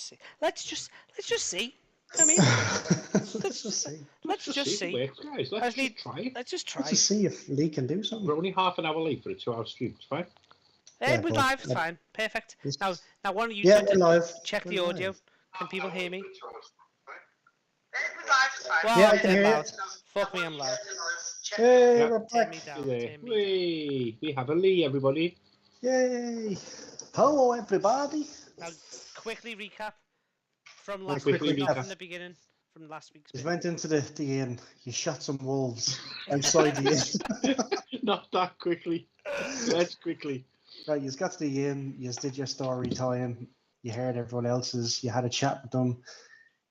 see. Let's just see. I mean, Let's just see. let's just see. Works, guys. Let's just try it. Let's just try. Let's just see if Lee can do something. We're only half an hour late for a 2-hour stream. It's fine. It was live. It's fine. Perfect. Now, one of you Yeah, we're live. check the audio. Can people hear me? Well, yeah, I can hear loud. you. Fuck me, I'm loud. Hey, Yeah. we're back. We have a Lee, everybody. Yay! Hello, everybody. Now, quickly recap from last Quickly week, not recap. from the beginning, from last week's. You went into the inn. You shot some wolves outside the inn. Not that quickly. Let's quickly. Right, you got to the inn. You did your story time. You heard everyone else's. You had a chat with them.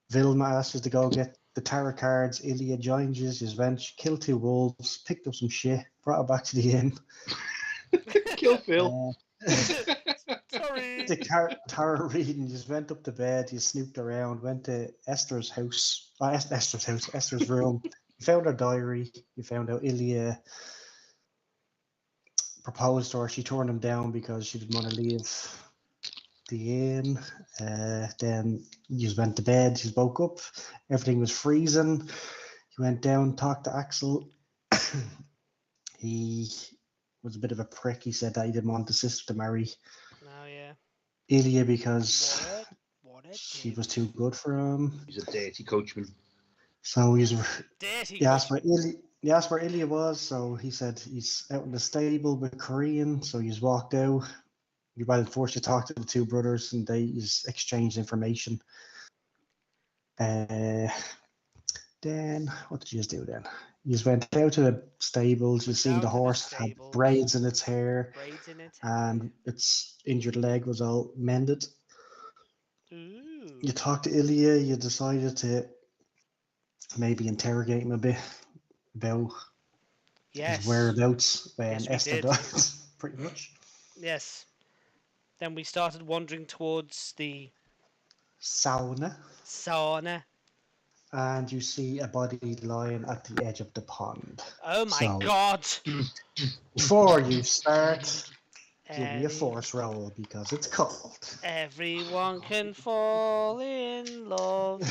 Vilma asked you to go get the tarot cards. Ilya joined you. You went, killed 2 wolves, picked up some shit, brought it back to the inn. Kill Phil. Sorry. The tarot reading. You just went up to bed. You snooped around. Went to Esther's house. Esther's room. You found her diary. You found out Ilya proposed to her. She turned him down because she didn't want to leave the inn. Then you went to bed. You woke up. Everything was freezing. You went down, talked to Axel. He was a bit of a prick. He said that he didn't want the sister to marry Ilya because she was too good for him. He's a dirty coachman. So he asked Dirty. where Ilya was. So he said he's out in the stable with Korean. So he's walked out. You were forced to talk to the 2 brothers, and they exchanged information. Then what did you do then? You went out to the stables. You seen the horse had braids in its hair, and its injured leg was all mended. Ooh. You talked to Ilya. You decided to maybe interrogate him a bit about his whereabouts when Yes, we Esther did. died, pretty much. Yes. Then we started wandering towards the Sauna. And you see a body lying at the edge of the pond. Oh my god! Before you start, give me a force roll because it's cold. Everyone can fall in love.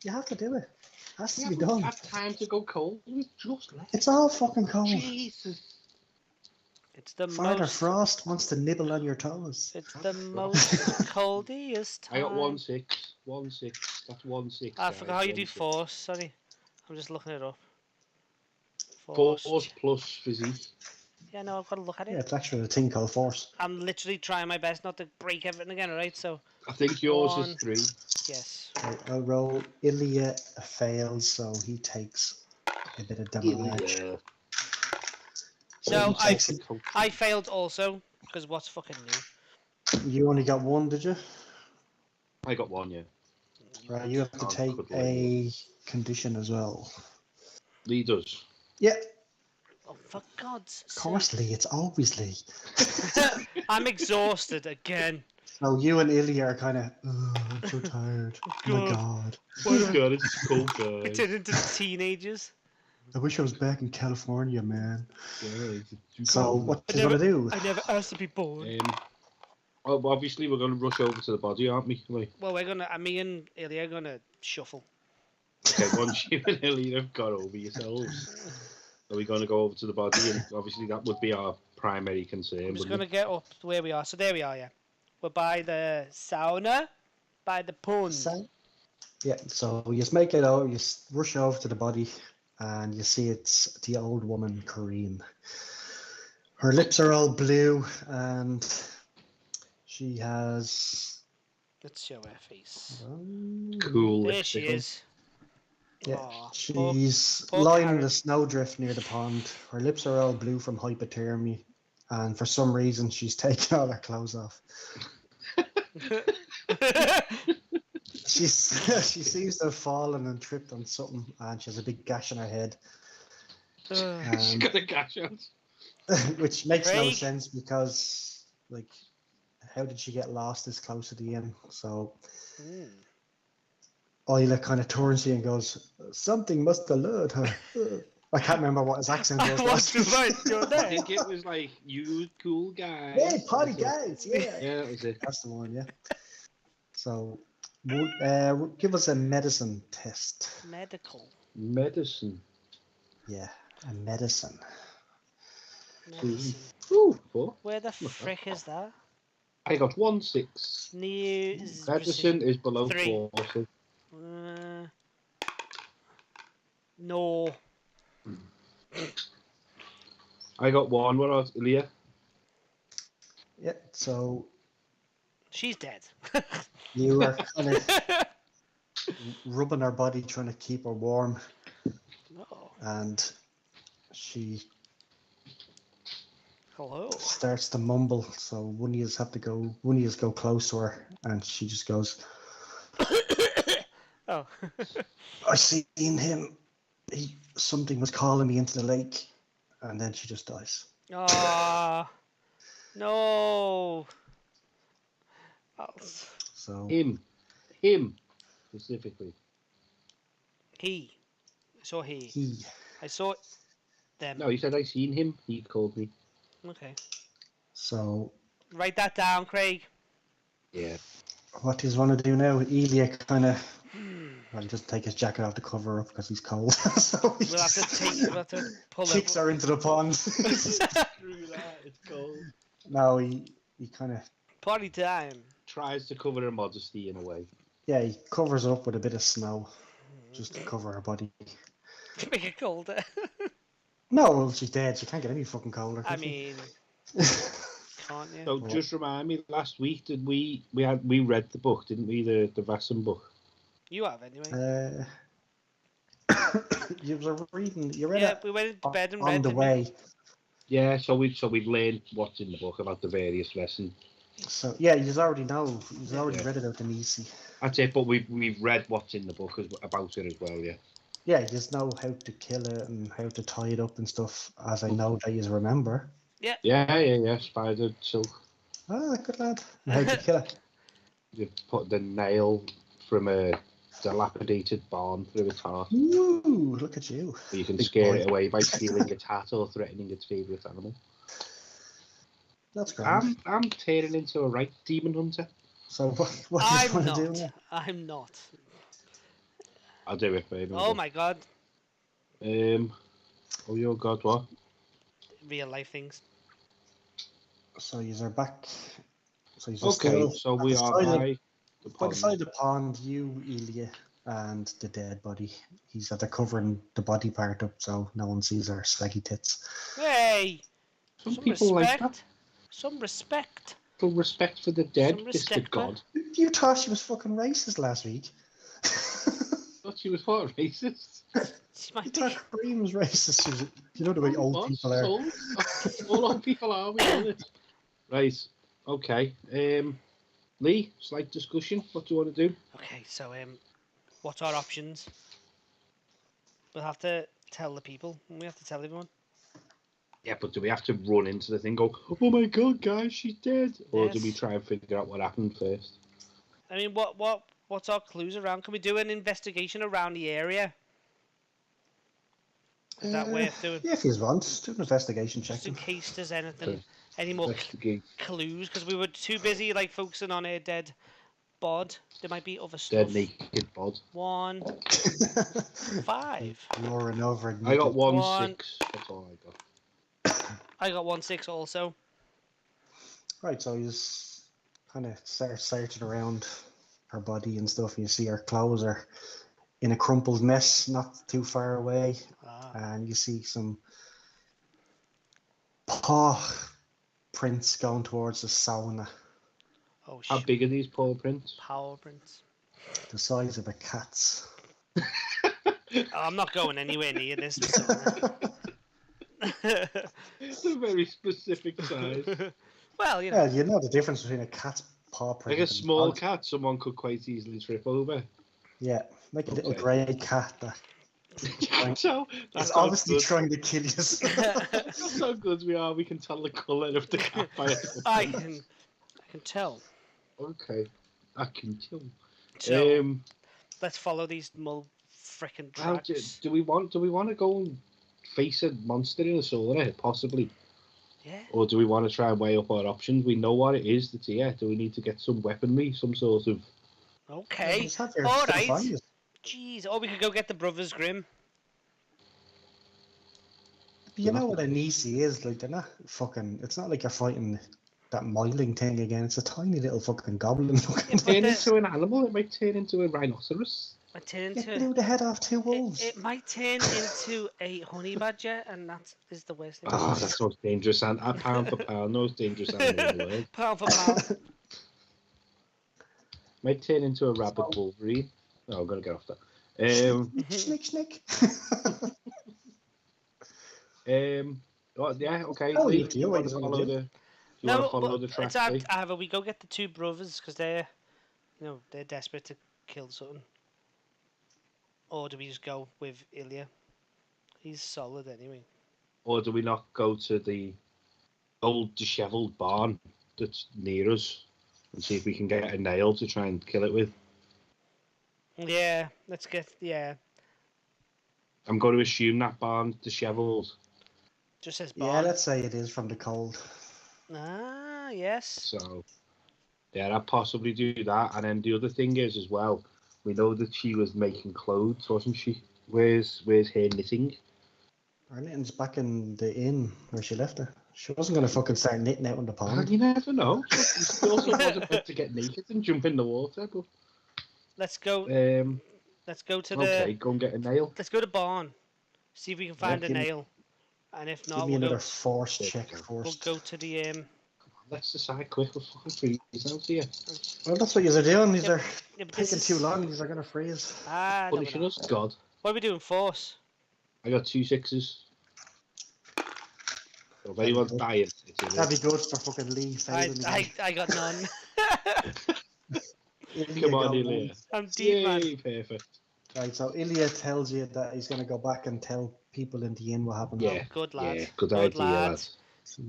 You have to do it. It has to We be done. haven't had time to go cold. We just left. It's all fucking cold. Jesus. It's the Father most. Frost wants to nibble on your toes. It's the most coldiest time. I got 1-6. 1-6. That's 1-6. I forgot how you do force. Sorry, I'm just looking it up. Force plus physique. Yeah, no, I've got to look at it. Yeah, it's actually a thing called force. I'm literally trying my best not to break everything again, alright? So. I think yours 1. is 3. Yes. Right, I'll roll. Ilya fails, so he takes a bit of damage. No, he takes I failed also because what's fucking new? You only got 1, did you? I got 1, yeah. Right, you have to take a condition as well. Lee does. Yeah. Oh, for God's sake. Of course, Lee. It's always Lee. I'm exhausted again. So you and Ilya are kind of, I'm so tired. Oh my God. Oh my God, it's cold, guys. We turned into teenagers. I wish I was back in California, man. Yeah, So what are you going to do? I never asked to be born. Well, obviously, we're going to rush over to the body, aren't we? Well, we're going to, me and Ilya are going to shuffle. Okay, once you and Ilya have got over yourselves, are we going to go over to the body? And obviously, that would be our primary concern. I'm just going to get up to where we are. So there we are, yeah. We're by the sauna, by the pond. Yeah, so you just make it out, you rush over to the body, and you see it's the old woman, Corinne. Her lips are all blue, and she has... Let's show her face. Cool. There she is. Yeah, Aww, she's poor lying in carrot. a snowdrift near the pond. Her lips are all blue from hypothermia, and for some reason she's taken all her clothes off. She seems to have fallen and tripped on something, and she has a big gash on her head. She's got a gash out. Which makes no Craig. sense because, like, how did she get lost this close to the inn? So Isla kind of turns to you and goes, something must have lured her. I can't remember what his accent was. I want to write your I name. think it was like, you cool guys. Hey, party guys, yeah. Yeah, that was it. That's the one, yeah. So Give us a medicine test. Medical. Medicine. Yeah, a medicine. Medicine. Ooh, 4. Where the frick is that? I got 1 6. Near Medicine is below 3. 40. No. I got 1. What else, Leah? Yeah, so She's dead. you are kind of rubbing her body, trying to keep her warm, No. and she Hello. starts to mumble. So one of you go close to her, and she just goes, Oh. "I seen him. Something was calling me into the lake," and then she just dies. Ah. No. So Him specifically. He. I saw he. he. I saw them. No, he said I seen him. He called me. Okay. So Write that down, Craig. Yeah. what does he want to do now? Elia kind of. Well, he doesn't take his jacket off to cover her up because he's cold. So We'll have to pull kicks it. her into the pond. Screw that. It's cold. No, he kind of. Party time. Tries to cover her modesty in a way. Yeah, he covers her up with a bit of snow just to cover her body. Make it colder. No, well, she's dead. She can't get any fucking colder. I can she? mean, can't you? So just remind me, last week did we read the book, didn't we? The Vaesen book. You have anyway. You were reading. You read Yeah, it we went to bed and on read the didn't we? way. Yeah, so we've learned what's in the book about the various lessons. So yeah, you already know. You already Yeah. read it out the Nisi. That's it, but we've read what's in the book about it as well, yeah. Yeah, you just know how to kill it and how to tie it up and stuff. As I know that you remember. Yeah. Spider silk. Ah, good lad. And how to kill it. You put the nail from a dilapidated barn through its heart. Ooh, look at you. You can Big scare boy. it away by stealing its hat or threatening its favourite animal. That's grand. I'm turning into a right demon hunter. So what do you I'm want to not. do now? I'm not. I'll do it, baby. Oh my god. Oh your god, what? Real life things. So you are back. So you Okay, so we are by the by the side pond. of the pond. You, Elia, and the dead body. He's they're covering the body part up so no one sees her saggy tits. Hey! Some people respect. like that. Some respect. Full respect for the dead, Some Mr. respect, God. You thought she was fucking racist last week. Thought she was what, racist? She You might be. thought Cream was racist. She was, you know the way old What? people are. All old people are, we know it. Right, okay. Lee, slight discussion. What do you want to do? Okay, so what's our options? We'll have to tell the people. We have to tell everyone. Yeah, but do we have to run into the thing and go, oh my god, guys, she's dead? Or do we Yes. try and figure out what happened first? I mean, what's our clues around? Can we do an investigation around the area? Is that worth doing? Yeah, if you want, do an investigation check. Just in case there's anything, Okay. any more Investigate. clues, because we were too busy like focusing on a dead bod. There might be other Dead stuff. naked bod. 1, 5. Roaring over. I got 1 One. 6. That's all I got. I got 1 6 also. Right, so you just kind of start searching around her body and stuff, and you see her clothes are in a crumpled mess not too far away, and you see some paw prints going towards the sauna, Oh How shit! big are these paw prints? Power prints. the size of a cat's. Oh, I'm not going anywhere near this. sauna. It's a very specific size. Well, you know. Yeah, you know the difference between a cat's paw print. Like a and small dog's. cat, someone could quite easily trip over. Yeah, like a little Okay. grey cat that So is that's obviously good. trying to kill you. That's how good we are. We can tell the colour of the cat by it. I can tell. Okay, I can tell. So let's follow these frickin' How tracks. do we want to go and face a monster in a sauna, possibly? Yeah. Or do we want to try and weigh up our options? We know what it is that's here. Do we need to get some weaponry, some sort of Okay. Just have your All stuff right. on you. Jeez. Or we could go get the Brothers Grimm. You know what a Nisi is? Like, they're not fucking. It's not like you're fighting that moiling thing again. It's a tiny little fucking goblin. Yeah, Turn into an animal. It might turn into a rhinoceros. Might turn Get into. blew the head off two wolves. It might turn into a honey badger, and that is the worst thing. Oh, that's the most dangerous and pound for pound, most dangerous animal in the world. Pound for pound. Might turn into a rabbit wolverine. Oh, I'm gonna get off that. Snick. Oh, yeah, okay. Oh, Lee, you do what you wanna follow do. the? You want to follow but the track? it's Lee? either we go get the two brothers because they're, they're desperate to kill something, or do we just go with Ilya? He's solid anyway. Or do we not go to the old dishevelled barn that's near us and see if we can get a nail to try and kill it with? Yeah, let's get I'm going to assume that barn's dishevelled. Just says barn. Yeah, let's say it is from the cold. Ah, yes. So, yeah, I'd possibly do that. And then the other thing is as well, we know that she was making clothes, wasn't she? Where's her knitting? Her knitting's back in the inn where she left her. She wasn't going to fucking start knitting out in the pond. You never know. She also wasn't about to get naked and jump in the water. But Let's go. Let's go to the. okay, go and get a nail. Let's go to barn. See if we can find a give me- nail. And if Give not, me we'll another go. force check We'll first. go to the Let's decide quick. We're fucking freezing out here. Well, that's what you're doing. These are Yeah, but this taking too is- long. These are going to freeze. Ah, no, we're Punishing not. us, God. What are we doing? Force. I got 2 6s. So if anyone's dying, it's in That'd it. be good for fucking Lee. failing again. I got none. Ilya Come on, got Ilya. one. I'm deep, man. Yay, perfect. Right, so Ilya tells you that he's going to go back and tell people in the inn what happened. Yeah, Good lad. yeah, good Good idea, lad. lads. See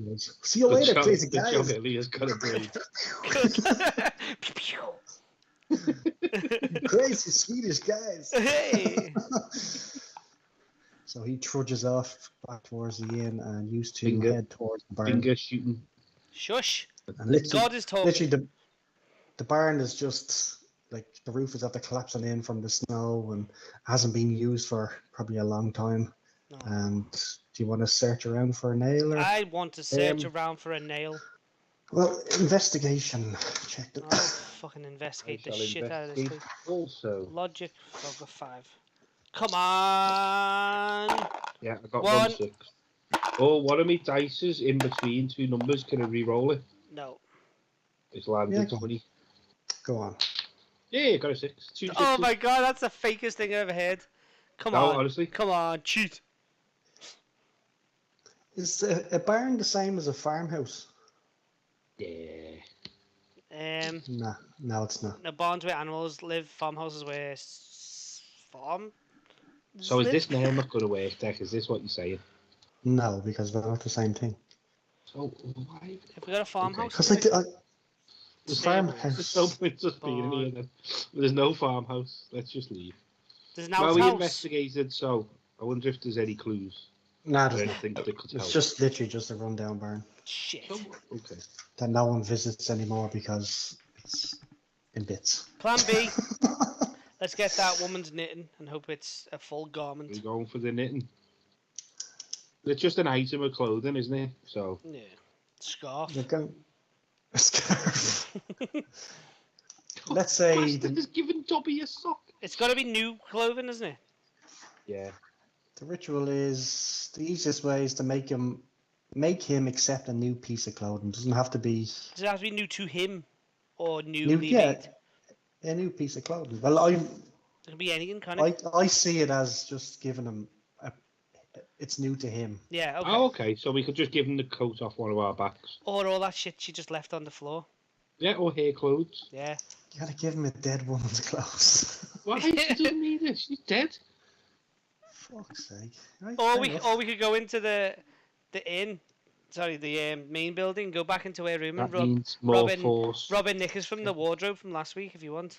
you Good later, job, crazy good job, guys. Ilya's got a brain. Good. Pew, pew. Crazy Swedish guys. Hey. So he trudges off back towards the inn and used to Finger- head towards the barn. Finger shooting. Shush. And literally, God is talking. literally the barn is just like the roof is after collapsing in from the snow and hasn't been used for probably a long time. No. And do you want to search around for a nail? Or? I want to search around for a nail. Well, investigation. Check I'll it. fucking investigate the shall shit out of this investigate. place. Also, Logic, I've got 5. Come on! yeah, I got One. 1 6. Oh, one of me dice is in between 2 numbers. Can I re-roll it? No. It's landed Yeah, go on. 20. Go on. Yeah, got a 6. 2 6s. Oh my god, that's the fakest thing I've ever heard. Come No, on. honestly. Come on, cheat. Is a barn the same as a farmhouse? Yeah. Nah, no, it's not. The barns where animals live, farmhouses where farm. So is this nail not going to work, Deck? Is this what you're saying? No, because they're not the same thing. So why? If we got a farmhouse, Because like the Stables. farmhouse. There's no point just being in here then. There's no farmhouse. Let's just leave. there's an Well, we outhouse. investigated, so I wonder if there's any clues Nah, or there's not. anything that could help. It's just literally just a rundown barn Shit. So, okay. that no one visits anymore because it's in bits. Plan B. Let's get that woman's knitting and hope it's a full We're garment. going for the knitting. It's just an item of clothing, isn't it? So Yeah. Scarf. You're going a scarf. Let's say Bastard has given Dobby a sock. It's got to be new clothing, isn't it? Yeah. the ritual is the easiest way is to make him accept a new piece of clothing. Doesn't have to be Does it have to be new to him or new, newly yeah, made? a new piece of clothing. Well, It could be anything, kind of. I see it as just giving him it's new to him. Yeah, okay. Oh, okay. So we could just give him the coat off one of our backs. Or all that shit she just left on the floor. Yeah, or hair clothes. Yeah. You gotta give him a dead woman's clothes. Why? She doesn't need it. She's dead. Fuck's sake. Right, Or fair we enough. or we could go into the inn, sorry, the main building, go back into her room That and rob means more Robin- force. knickers from the wardrobe from last week if you want.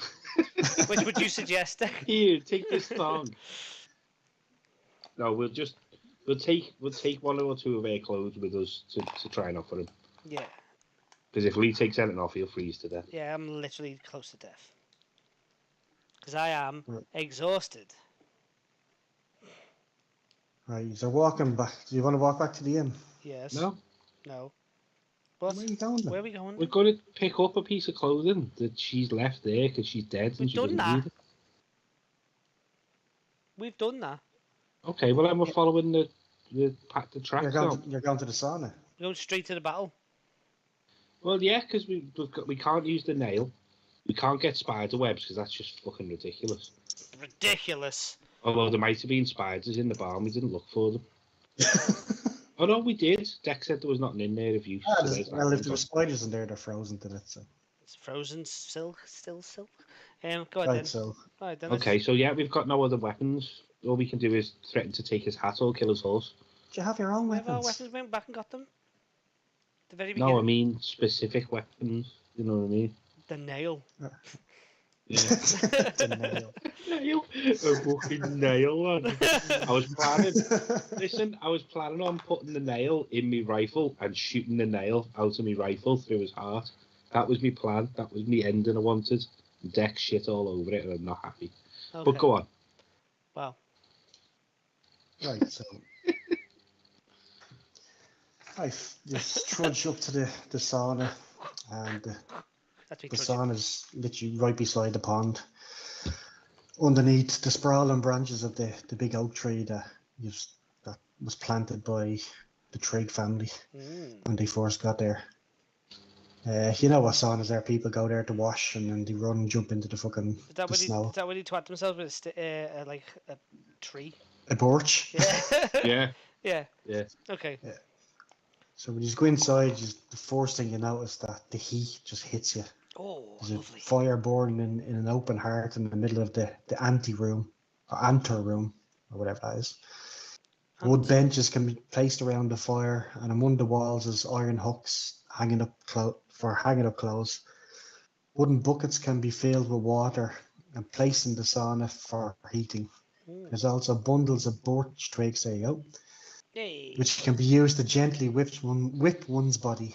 Which would you suggest? Here, take this thong. No, we'll take one or two of our clothes with us to try and offer him. Yeah. Because if Lee takes anything off, he'll freeze to death. Yeah, I'm literally close to death. because I am Right. exhausted. Right, so walking back. Do you want to walk back to the inn? Yes. No, No. What? Where are you going then? Where are we going? we're Then? going to pick up a piece of clothing that she's left there because she's dead and We've she done doesn't that. need it. We've done that. Okay, well then we're Yeah. following the tracks You're now. going to the sauna. We're going straight to the battle. Well, yeah, because we can't use the nail. We can't get spider webs because that's just fucking ridiculous. Ridiculous. Although there might have been spiders in the barn, we didn't look for them. Oh no, we did. Dex said there was nothing in there of use. So there's that Well, if one there were gone. spiders in there, they're frozen to it. So. It's frozen silk, still silk. Go ahead Right, then. so All right, then. Okay, so yeah, we've got no other weapons. All we can do is threaten to take his hat or kill his horse. do you have your own We have our weapons? weapons. We went back and got them. The very No, I beginning. mean specific weapons. You know what I mean? The nail. Yeah. The nail. Nail, a fucking nail, man. I was planning. Listen, I was planning on putting the nail in my rifle and shooting the nail out of my rifle through his heart. That was my plan. That was my ending I wanted. Dex shit all over it, and I'm not happy. Okay. But go on. Wow. Right, so I just trudge up to the sauna, and That's me the trudging. sauna's literally right beside the pond, underneath the sprawling branches of the big oak tree that was planted by the Trigg family when they first got there. You know what saunas there? People go there to wash, and then they run and jump into the fucking Is that the when snow. is that when he twat themselves with like a tree? A birch. Yeah. Yeah, Yeah. yeah. Okay. So when you go inside, the first thing you notice that the heat just hits you. Oh, There's a lovely. fire burning in an open hearth in the middle of the ante room, or anter room, or whatever that is. Wood benches can be placed around the fire, and among the walls is iron hooks hanging up for hanging up clothes. Wooden buckets can be filled with water and placed in the sauna for heating. There's also bundles of birch twigs, there you go, Yay. which can be used to gently whip one's body.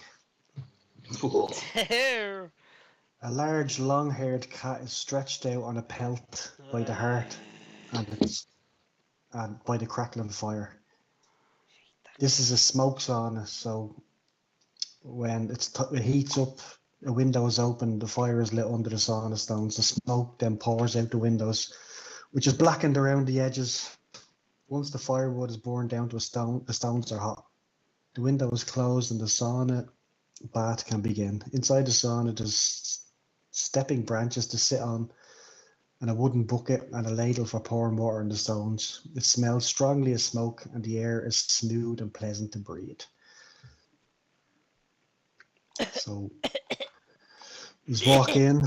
A large, long-haired cat is stretched out on a pelt by the hearth and by the crackling fire. This is a smoke sauna, so when it heats up, a window is open, the fire is lit under the sauna stones. The smoke then pours out the windows, which is blackened around the edges. Once the firewood is burned down to a stone, the stones are hot. The window is closed and the sauna bath can begin. Inside the sauna, there's stepping branches to sit on, and a wooden bucket and a ladle for pouring water in the stones. It smells strongly of smoke, and the air is smooth and pleasant to breathe. So, you just walk in,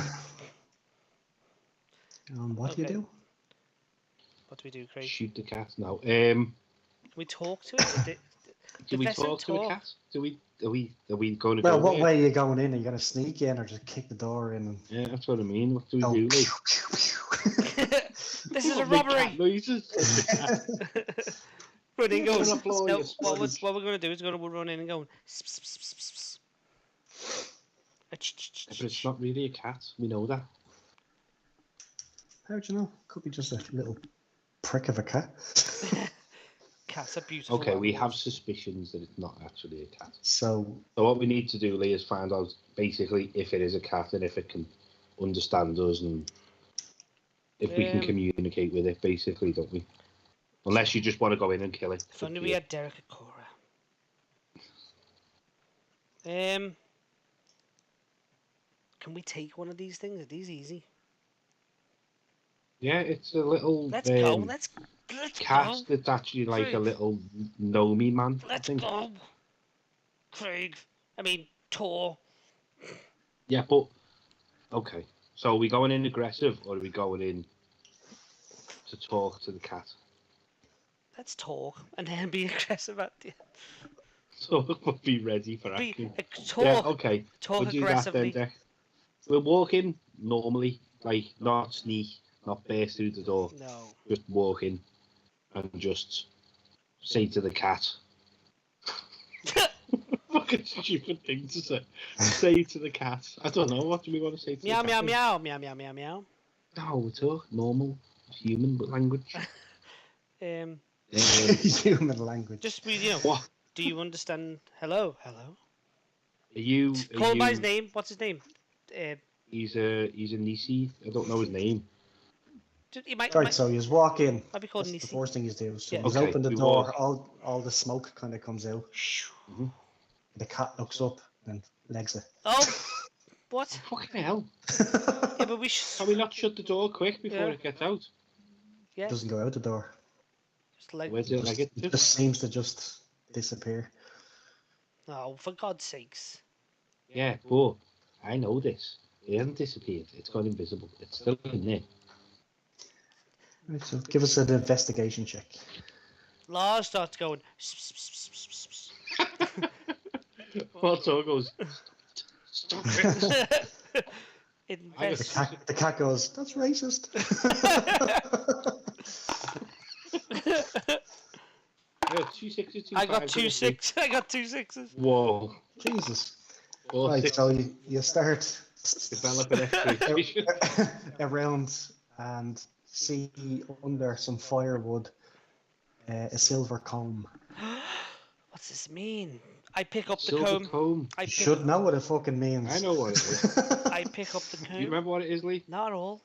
and what do you Okay. do? What do we do, Craig? Shoot the cat now. Can we talk to it? Do we Vaesen talk to the cat? Are we going to Well, go what there? way are you going in? Are you going to sneak in or just kick the door in? And Yeah, that's what I mean. What do we go, do? Like, This is a Make cat robbery. noises. Run in, Put go. it on the floor, No, you sponge. what we're going to do is we're going to run in and go. But it's not really a cat. We know that. How do you know? Could be just a little prick of a cat. Cats are beautiful. Okay, we have animals. suspicions that it's not actually a cat. So, So what we need to do, Lee, is find out basically if it is a cat and if it can understand us and if we can communicate with it, basically, don't we? Unless you just want to go in and kill it. If only we had Derek and Cora. Can we take one of these things? Are these easy? Yeah, it's a little Let's go. Let's cat go. that's actually like a Craig. little gnomey man. I Let's think. go. Craig. I mean, Tor. Yeah, but okay. So are we going in aggressive or are we going in to talk to the cat? Let's talk and then be aggressive at the So we'll be ready for be action. talk. Yeah, okay. Talk We'll do that aggressively. then, Deck. We'll walk in normally, like not sneak, not burst through the door. No. Just walk in and just say to the cat. Fucking stupid thing to say. Say to the cat. I don't know. What do we want to say to Meow the meow cat? meow meow meow meow meow. No, we talk normal human language. Human language. Just What? do you understand? Hello, hello. Are you? Call him by his name. What's his name? He's a Nisi. I don't know his name. He might. Right, so you just walk in. Might be called That's the Nisi. first thing you do. So Yeah. you Okay, open the we door, walk. all the smoke kind of comes out. Mhm. The cat looks up and legs it. Oh, what? Fucking hell! Yeah, but we should. Can we not shut the door quick before Yeah. it gets out? Yeah. Doesn't go out the door. Just like. Where's it like it? It just seems to just disappear. Oh, for God's sakes! Yeah, but I know this. It hasn't disappeared. It's gone invisible. It's still in there. Right, so give us an investigation check. Lars starts going. Also goes. Stop it. The cat goes, that's racist. I got 2 6s, 2 I got 5s, 2 6. I got 2 6s. Whoa. Jesus. All Right, 6 so you start developing expectation. around and see under some firewood a silver comb. What's this mean? I pick up the Silver comb. I You pick, should know what it fucking means. I know what it is. I pick up the Do you comb. remember what it is, Lee? Not all.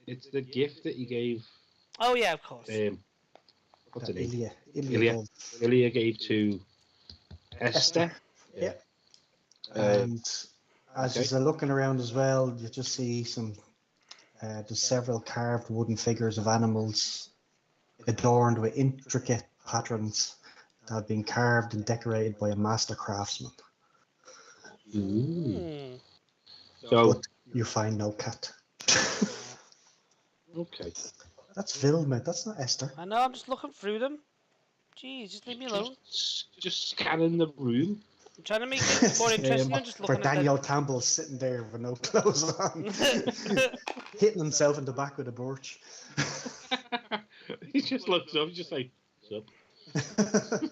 It's the gift that you gave. Oh yeah, of course. What's her name? Ilya. Ilya gave to Esther. Yeah. Uh, And as okay. you're looking around as well, you just see some. There's several carved wooden figures of animals adorned with intricate patterns that have been carved and decorated by a master craftsman. Ooh. So, But you find no cat. okay. That's Vilma, that's not Esther. I know. I'm just looking through them. Jeez, just leave me alone. Just scanning the room. I'm trying to make it more interesting than just For looking at Daniel Campbell sitting there with no clothes on, hitting himself in the back with a birch. He just looks up, just like, what's up?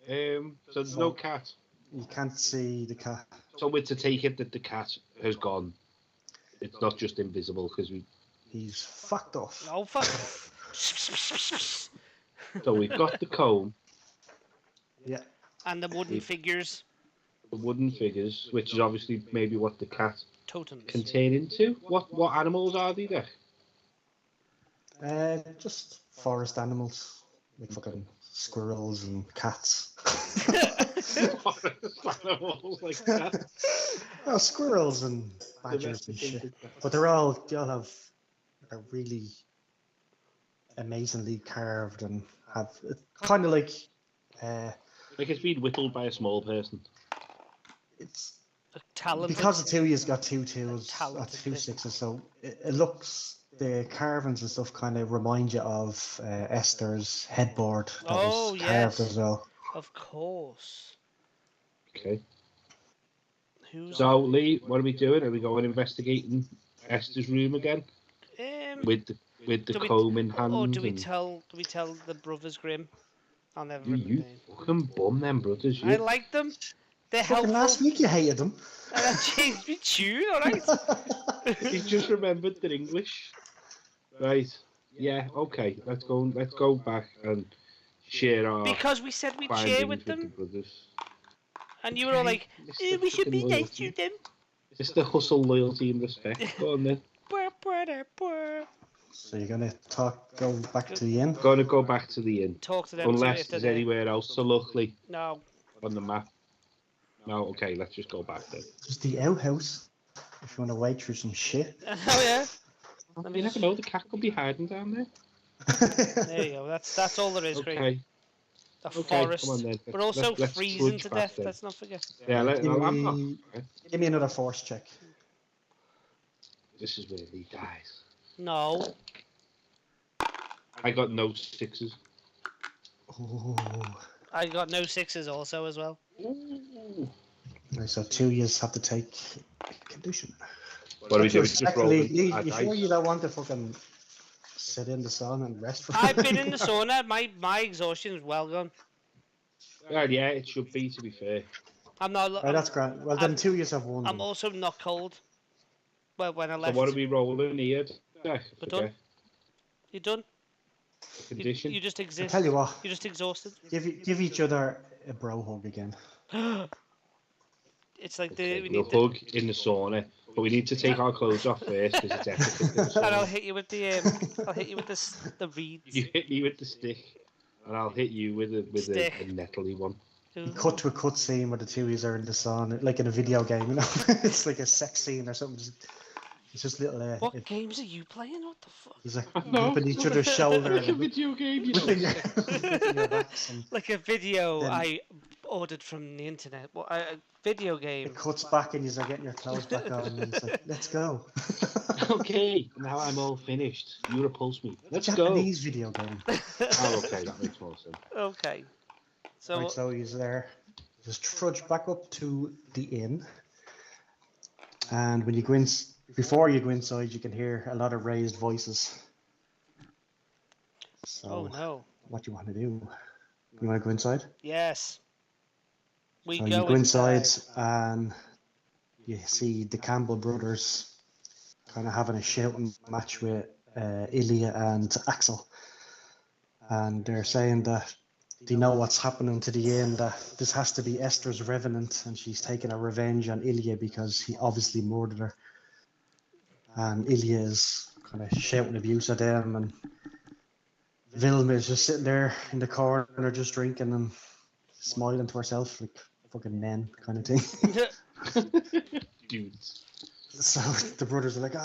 So there's no cat. You can't see the cat. So we're to take it that the cat has gone. It's not just invisible because we. He's fucked off. Oh fuck! So we've got the comb, Yeah. And the wooden figures, the wooden figures, which is obviously maybe what the cat totems. can turn into. What animals are they there? Just forest animals, like fucking squirrels and cats. Animals like that. Oh, squirrels and badgers and shit. But they all have are really amazingly carved and have kind of like Like it's been whittled by a small person. it's Talented. because the two you've got two twos, Talented two person. sixes, so it looks the carvings and stuff kind of remind you of Esther's headboard that Oh, was carved yes. as well. Of course. Okay. Who's So Lee, what are we doing? Are we going investigating Esther's room again with the do we- comb in hand? or do we and- tell the brothers Grimm? I'll never You, remember you their name. fucking bum them brothers. I You. like them. They're Fucking last helpful. week you hated them. And that changed me tune, alright? He just remembered the English. Right. Yeah. Okay. Let's go back and share our Because we said we'd findings share with them. the brothers. And you were all like, Mr. we should be fucking nice to loyalty. them. It's the hustle, loyalty, and respect. Go on then. Brr, brr, brr, brr. So you're gonna go back to the inn. Going to go back to the inn. Talk to them. Unless if they're there's there. anywhere else to look, Lee, No. on the map. No, okay, let's just go back then. There's the outhouse. If you want to wade through some shit. Oh yeah. You never know, the cat could be hiding down there. There you go. That's all there is, Greg. Okay, A okay, forest. come on then. But also Let's freezing trudge to back death. then. Let's not forget. Yeah, I'm not. Give me another force check. This is where he dies. No. I got no 6s. Ooh. I got no 6s also as well. Ooh. Right, so 2 years have to take condition. What are we doing? Just rolling You our sure dice? you don't want to fucking sit in the sun and rest for I've been in the sauna. My exhaustion is well gone. Well, yeah, it should be, to be fair. I'm not. Right, that's grand. Well, then 2 years have won. I'm also not cold. Well, when I So left. what are we rolling here? Jack? We're done. You done? Condition. You just I exist. tell you what, You're just exhausted. give each other a bro hug again. It's like Okay, we we'll need the. hug in the sauna, but we need to take our clothes off first because it's etiquette in the And I'll sauna. hit you with the. I'll hit you with the reeds. You hit me with the stick, and I'll hit you with a Stick. nettly one. You cut to a cut scene where the two of you are in the sauna, like in a video game, you know? It's like a sex scene or something. It's just little. What games are you playing? What the fuck? He's like No. whipping each other's shoulder. Like a video game, you know. Whipping your backs and Like a video Then- I ordered from the internet. What a video game. it cuts back and you're getting your clothes back on and it's like, let's go. Okay, now I'm all finished. You repulse me. Let's go. Japanese video game. Oh, okay, that makes more sense. Okay. So Right, so he's there. Just trudge back up to the inn. And when you go in, before you go inside, you can hear a lot of raised voices. So, oh no. what do you want to do? You want to go inside? Yes. We So go, you go inside and you see the Campbell brothers kind of having a shouting match with Ilya and Axel. And they're saying that they know what's happening to the inn, that this has to be Esther's revenant and she's taking a revenge on Ilya because he obviously murdered her. And Ilya is kind of shouting abuse at them, and Vilma is just sitting there in the corner just drinking and smiling to herself like fucking men kind of thing. Dudes. So the brothers are like,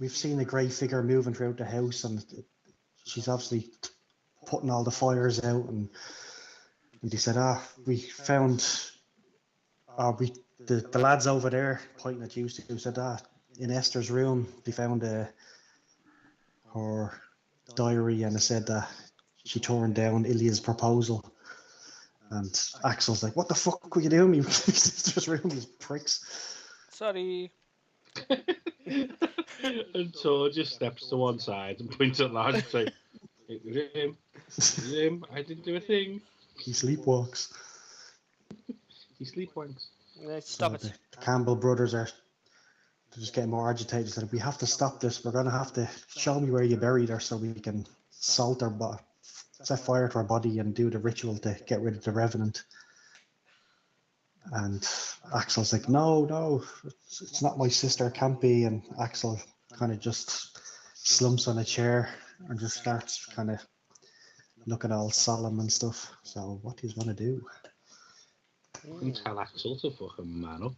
we've seen a grey figure moving throughout the house and she's obviously putting all the fires out, and they said, we found the lads over there pointing at you who said in Esther's room they found her diary and it said that she turned down Ilya's proposal. And Axel's like, what the fuck were you doing? You Esther's room, you pricks. Sorry. And Tor just steps to one side and points at Lars and says, it was him. It was him. I didn't do a thing. He sleepwalks. He sleepwanks. Stop So it. the Campbell brothers are just getting more agitated. They said, we have to stop this. We're going to have to show me where you buried her so we can salt her body, set fire to her body and do the ritual to get rid of the revenant. And Axel's like, no, it's not my sister, it can't be. And Axel kind of just slumps on a chair and just starts kind of looking all solemn and stuff. So what do you want to do? And tell Axel to fucking man up.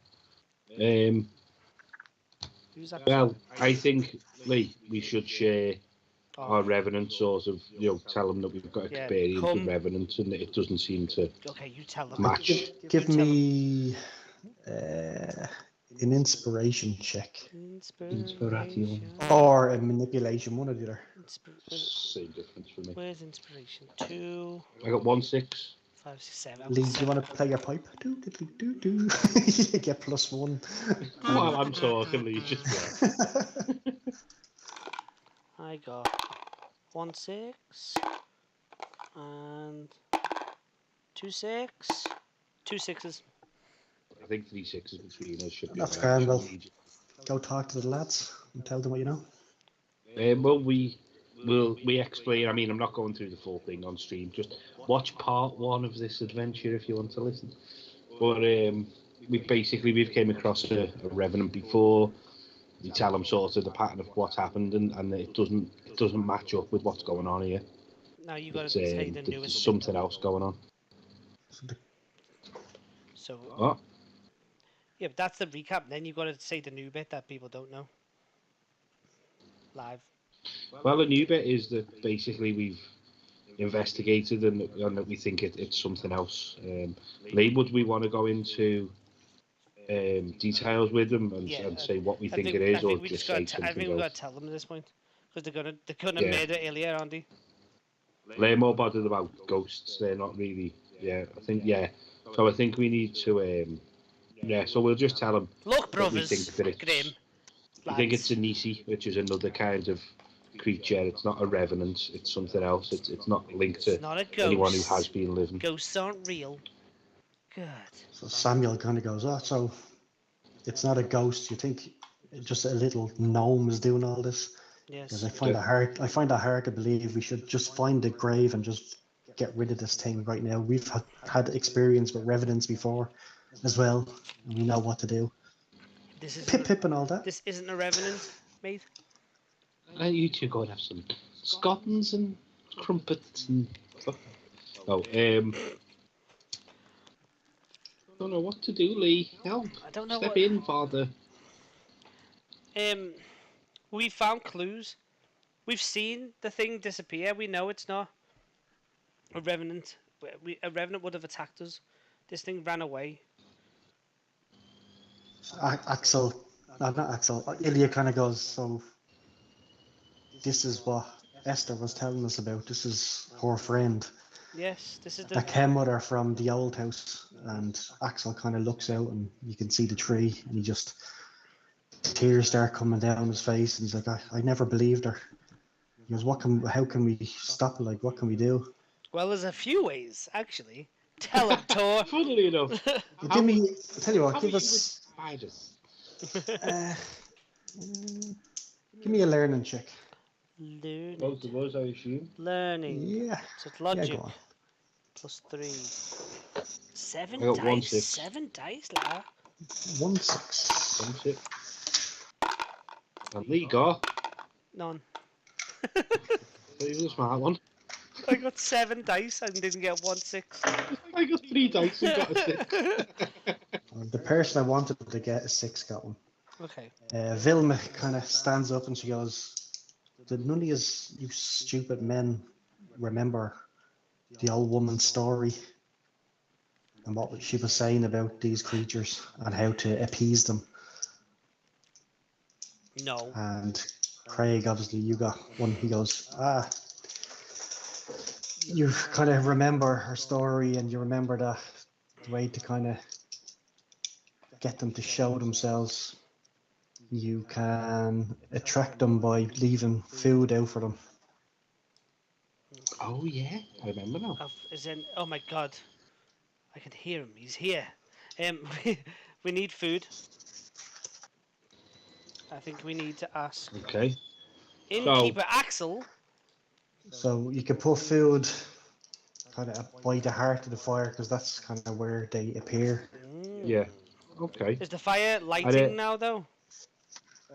Who's that? Well, I think, Lee, we should share our Revenant sort of, tell them that we've got experience with Revenant and that it doesn't seem to Okay, you tell them. match. Give me an inspiration check. Inspiration. Or a manipulation, one or the other. Same difference for me. Where's inspiration? 2, I got 1-6. 5, 6, 7. Lee, do you want to play your pipe? Do. You get +1. While I'm talking, Lee, just I got 1, 6 and 2, 6. 2 6s. I think 3 6s between us should be. That's alright. grand, well. Go talk to the lads and tell them what you know. Well, we explain. I mean, I'm not going through the full thing on stream. Just watch part 1 of this adventure if you want to listen. But we've came across a revenant before. We tell them sort of the pattern of what's happened, and it doesn't match up with what's going on here. Now you got to say the There's newest. something else going on. So What? yeah, but that's the recap. Then you got to say the new bit that people don't know. Live. Well, the new bit is that basically we've investigated and that we think it's something else. Lee, would we want to go into details with them and say what we think it is, or just say something I think we've else? got to tell them at this point because they're gonna murder Ilya, aren't they? They're more bothered about ghosts. They're not really. Yeah, I think. Yeah. So I think we need to. So we'll just tell them. Look, that we brothers, think that grim. I think it's a Nisi, which is another kind of creature. It's not a revenant. It's something else. It's not linked to not a ghost. anyone who has been living. Ghosts aren't real. Good. So Samuel kind of goes, so it's not a ghost. You think just a little gnome is doing all this. Because Yes. I find it hard to believe we should just find a grave and just get rid of this thing right now. We've had experience with revenants before as well, and we know what to do. This Pip isn't. pip and all that. This isn't a revenant, mate. You two go and have some scones and crumpets and stuff. Oh, don't know what to do, Lee. Help. I don't know Step what. in, father. We found clues. We've seen the thing disappear. We know it's not a revenant. A revenant would have attacked us. This thing ran away. Axel, no, not Axel. Ilya kind of goes, so this is what Esther was telling us about. This is her friend Yes, this is the. that came with her from the old house. And Axel kind of looks out and you can see the tree and he just, tears start coming down his face and he's like, I never believed her. He goes, how can we stop it? Like, what can we do? Well, there's a few ways, actually. Tell him, Tor. Funnily enough, Tell you what, give us, spiders. give me a learning check. Learning. Both of us, I assume. Learning. Yeah. So it's Yeah, logic. go on. +3. 7 I got dice. 1 6. 7 dice, Lara. 1 6. That's it. And Lee got. None. He's a smart one. I got 7 dice and didn't get 1 6. I got 3 dice and got a 6. The person I wanted to get a 6 got one. Okay. Vilma kind of stands up and she goes, did none of you stupid men remember the old woman's story and what she was saying about these creatures and how to appease them? No. And Craig, obviously you got one. He goes, you kind of remember her story and you remember the way to kind of get them to show themselves. You can attract them by leaving food out for them. Oh, yeah. I remember now. Oh my god. I can hear him. He's here. We need food. I think we need to ask Okay. Innkeeper Axel. So you can put food kind of by the heart of the fire because that's kind of where they appear. Yeah. Okay. Is the fire lighting now, though?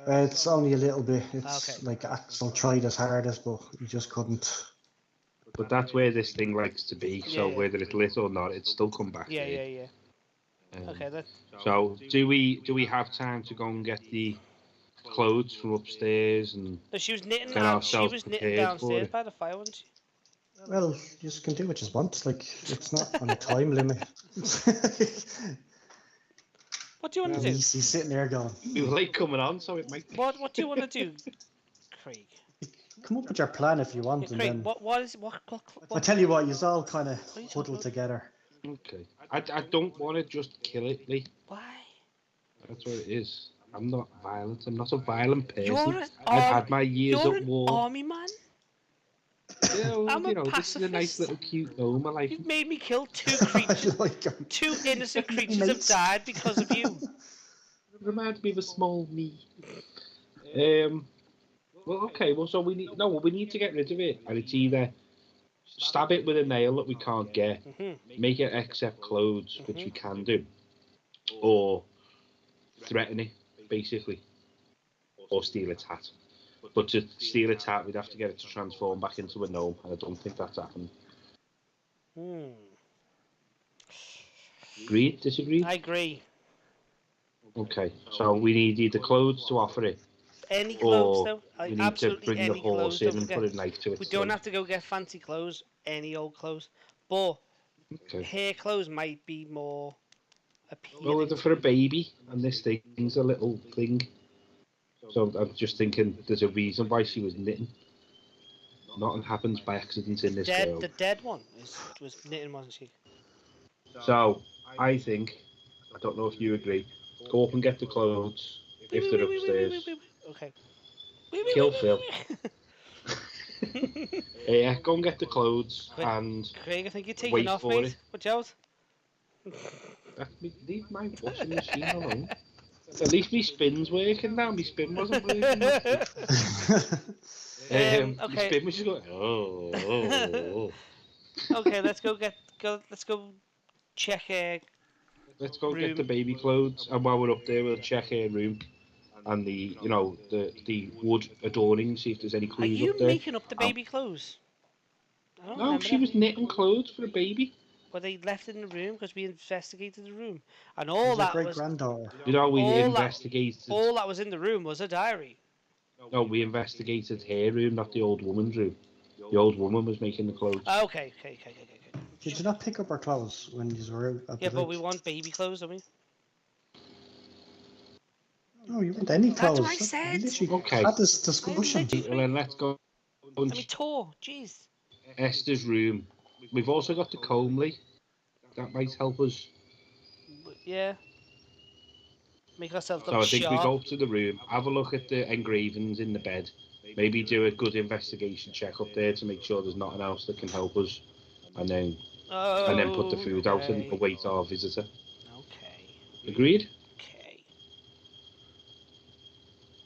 It's only a little bit. It's Okay. like Axel tried his hardest, but he just couldn't. But that's where this thing likes to be. So Yeah. whether it's lit or not, it's still come back. Yeah, here. yeah. Okay, that. So do we have time to go and get the clothes from upstairs and No, she was knitting. Get ourselves She was knitting prepared for downstairs it. by the fire, wasn't she? Well, you just can do what you want. Like it's not on a time limit. What do you want to do? He's sitting there going, we were late coming on, so it might. What do you want to do, Craig? "Come up with your plan if you Yeah, want." And Craig, then what I tell you what, you all kind of What are you talking huddle about? together. Okay. I don't want to just kill it, Lee. Why? That's what it is. I'm not violent. I'm not a violent person. You're an I've had my years You're at an war. army man. Yeah, well, I'm a this is a nice pacifist. little cute gnome. I like You've it. made me kill 2 creatures. Like, 2 innocent creatures have Mates. died because of you. Reminds me of a small me. Well, okay. Well, so we need to get rid of it, and it's either stab it with a nail that we can't get, make it accept clothes, which we can do, or threaten it, basically, or steal its hat. But to steal its hat, we'd have to get it to transform back into a gnome, and I don't think that's happened. Agreed? Disagreed? I agree. Okay, so we need either clothes to offer it, Any clothes, or though. we need to Absolutely bring the any horse clothes. in Don't and forget. put a knife to it. We don't have to go get fancy clothes. Any old clothes. But Okay. hair clothes might be more appealing. Well, they're for a baby, and this thing's a little thing. So I'm just thinking there's a reason why she was knitting. Nothing happens by accident in this world. The dead one was knitting, wasn't she? So I think, I don't know if you agree, go up and get the clothes if they're upstairs. Okay. Kill Phil. Yeah, go and get the clothes Quick. and Craig, I think you're taking wait off, for mate. it. Watch out. leave my washing machine alone. At least my spin's working now. My spin wasn't working. My Okay. spin was just going. Oh. Okay, let's go check Let's go get room. the baby clothes, and while we're up there, we'll check her room and the wood adorning. See if there's any Are clues you up there. making up the baby clothes? I don't No, remember she that. was knitting clothes for a baby. But they left it in the room because we investigated the room, and It all was her that great was granddaughter. You know, we All that- investigated. all that was in the room was a diary. No, we investigated her room, not the old woman's room. The old woman was making the clothes. Okay. Did you not pick up her clothes when you were out at Yeah, the but lake? we want baby clothes, don't we? No, you want any That's clothes. what I said. We literally Okay. had this discussion. literally- Well, then let's go. Let me tour. Jeez. Esther's room. We've also got the comely. That might help us. Yeah. Make ourselves So look I think we sharp. go up to the room, have a look at the engravings in the bed, maybe do a good investigation check up there to make sure there's nothing else that can help us, and then put the food out and Okay. await our visitor. Okay. Agreed? Okay.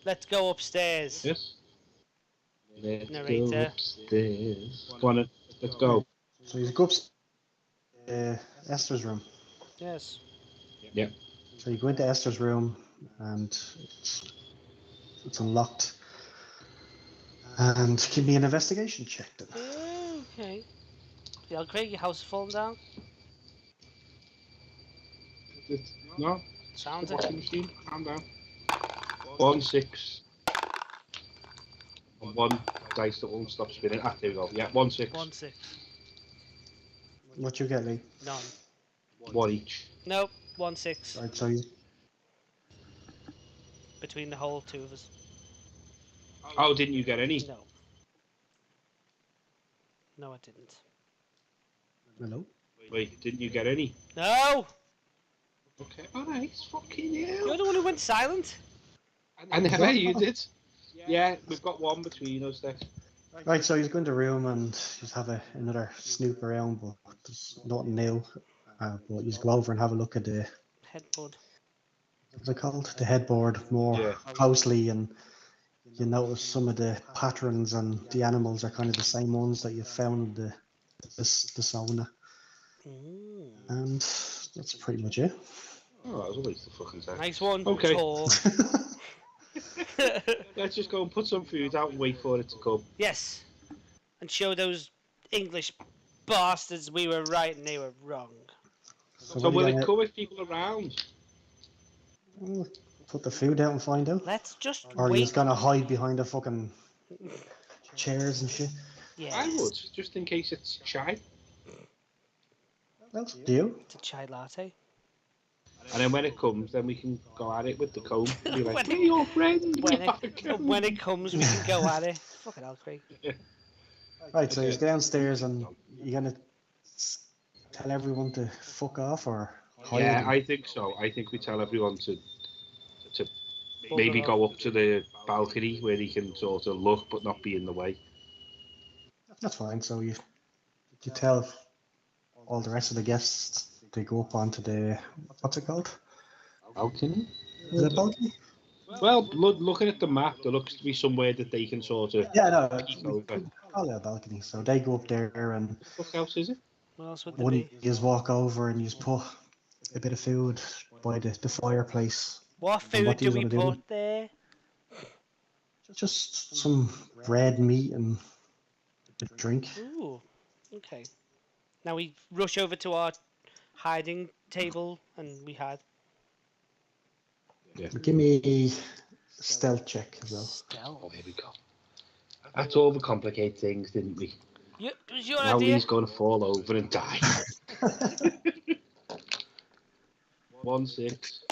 Let's go upstairs. Yes. Let's go Narrator. upstairs. Go on, then. Let's go. So you go up Esther's room. Yes. So you go into Esther's room and it's unlocked. And give me an investigation check then. Okay. Yeah, Craig, your house is falling down. No? Sounds The it. washing machine. Calm down. 1, 6. And 1 dice that won't stop spinning. Ah, there we go. Yeah, 1, 6. 1, 6. What you get, Lee? None. 1 each. Nope. 1, 6. Right, so you, Between the whole two of us. Oh, didn't you get any? No. No, I didn't. hello? Wait, didn't you get any? No! Okay, alright, fucking hell. You're the one who went silent. And then you did. Yeah, we've got 1 between us there. Right, so you go into the room and just have another snoop around, but there's nothing new. But you just go over and have a look at the, Headboard. what's it called? The headboard more Yeah. closely, and you notice some of the patterns and the animals are kind of the same ones that you found in the sauna. And that's pretty much it. Oh, that was a waste of fucking time. Nice one. Okay. Tor. Let's just go and put some food out and wait for it to come. Yes. And show those English bastards we were right and they were wrong. So what are will you it gonna- come if people are around? Put the food out and find out? Let's just Or are you wait. just gonna hide behind the fucking chairs and shit? Yeah. I would, just in case it's chai. Well, do you? It's a chai latte. And then when it comes, then we can go at it with the comb. Be like, When we're your friend. When it comes, we can go at it. Fucking hell, Craig. Right, so you go downstairs and you're gonna tell everyone to fuck off or hide? Yeah, I think so. I think we tell everyone to maybe go up to the balcony where he can sort of look but not be in the way. That's fine. So you tell all the rest of the guests to go up onto the, what's it called? Balcony? Is it a balcony? Well, looking at the map, there looks to be somewhere that they can sort of Yeah, no, peek over. call it a balcony. So they go up there and What else is it? What else would there one be? you just walk over and you just put a bit of food by the fireplace. What And food what do do you we wanna do? put there? Just some red meat and a drink. Ooh. Okay. Now we rush over to our hiding table and we hide. Give me a stealth check as well. Stealth. Oh, here we go. That's overcomplicate things, didn't we? It was your Now idea. he's going to fall over and die. 1, 6.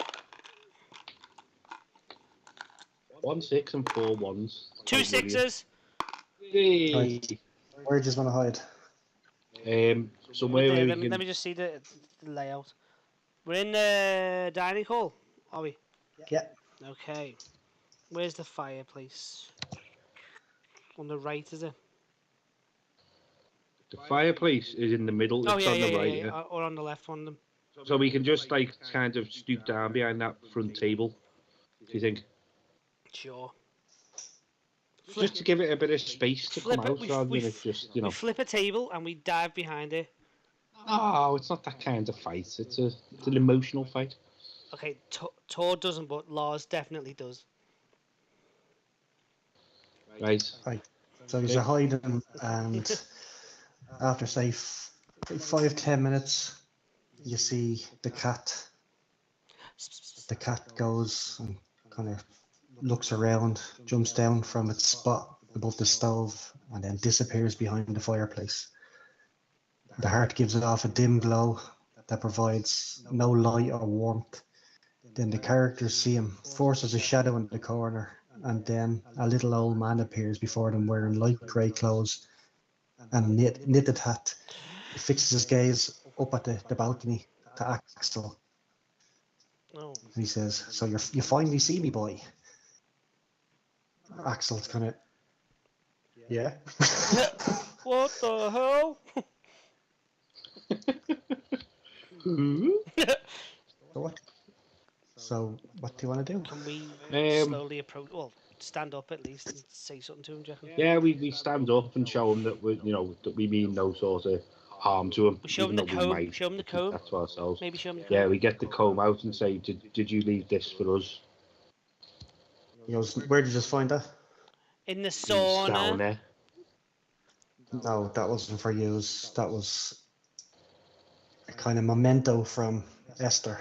1, 6 and 4 1s. 2 sixes. Hey. Right. Where do you just want to hide? Somewhere There, where let, we me, can... let me just see the layout. We're in the dining hall, are we? Yeah. Okay. Where's the fireplace? On the right, is it? The fireplace is in the middle. Oh It's yeah, on the right. or on the left, one of them. So we can just like kind of stoop down behind that front table Do you think? Sure. Just to give it a bit of space to Flip come it. out rather than it just, We flip a table and we dive behind it. Oh, it's not that kind of fight. It's an emotional fight. Okay, Tor doesn't, but Lars definitely does. Right. So he's a hiding, and after say 5-10 minutes, you see the cat. The cat goes and kind of looks around, jumps down from its spot above the stove, and then disappears behind the fireplace. The heart gives it off a dim glow that provides no light or warmth. Then the characters see him, forces a shadow in the corner, and then a little old man appears before them wearing light grey clothes and a knitted hat. He fixes his gaze up at the balcony to Axel. Oh. And he says, "So you finally see me, boy?" Axel's kind of, yeah. What the hell? What? So what do you want to do? Can we slowly approach? Well, stand up at least and say something to him, do you reckon? Yeah, we stand up and show him that we mean no sort of harm to him. We show him the comb. Show him the comb. That's to ourselves. Maybe show him the comb. Yeah, we get the comb out and say, "Did you leave this for us?" He goes, "Where did you just find that?" In the sauna. No, that wasn't for you. That was a kind of memento from Esther.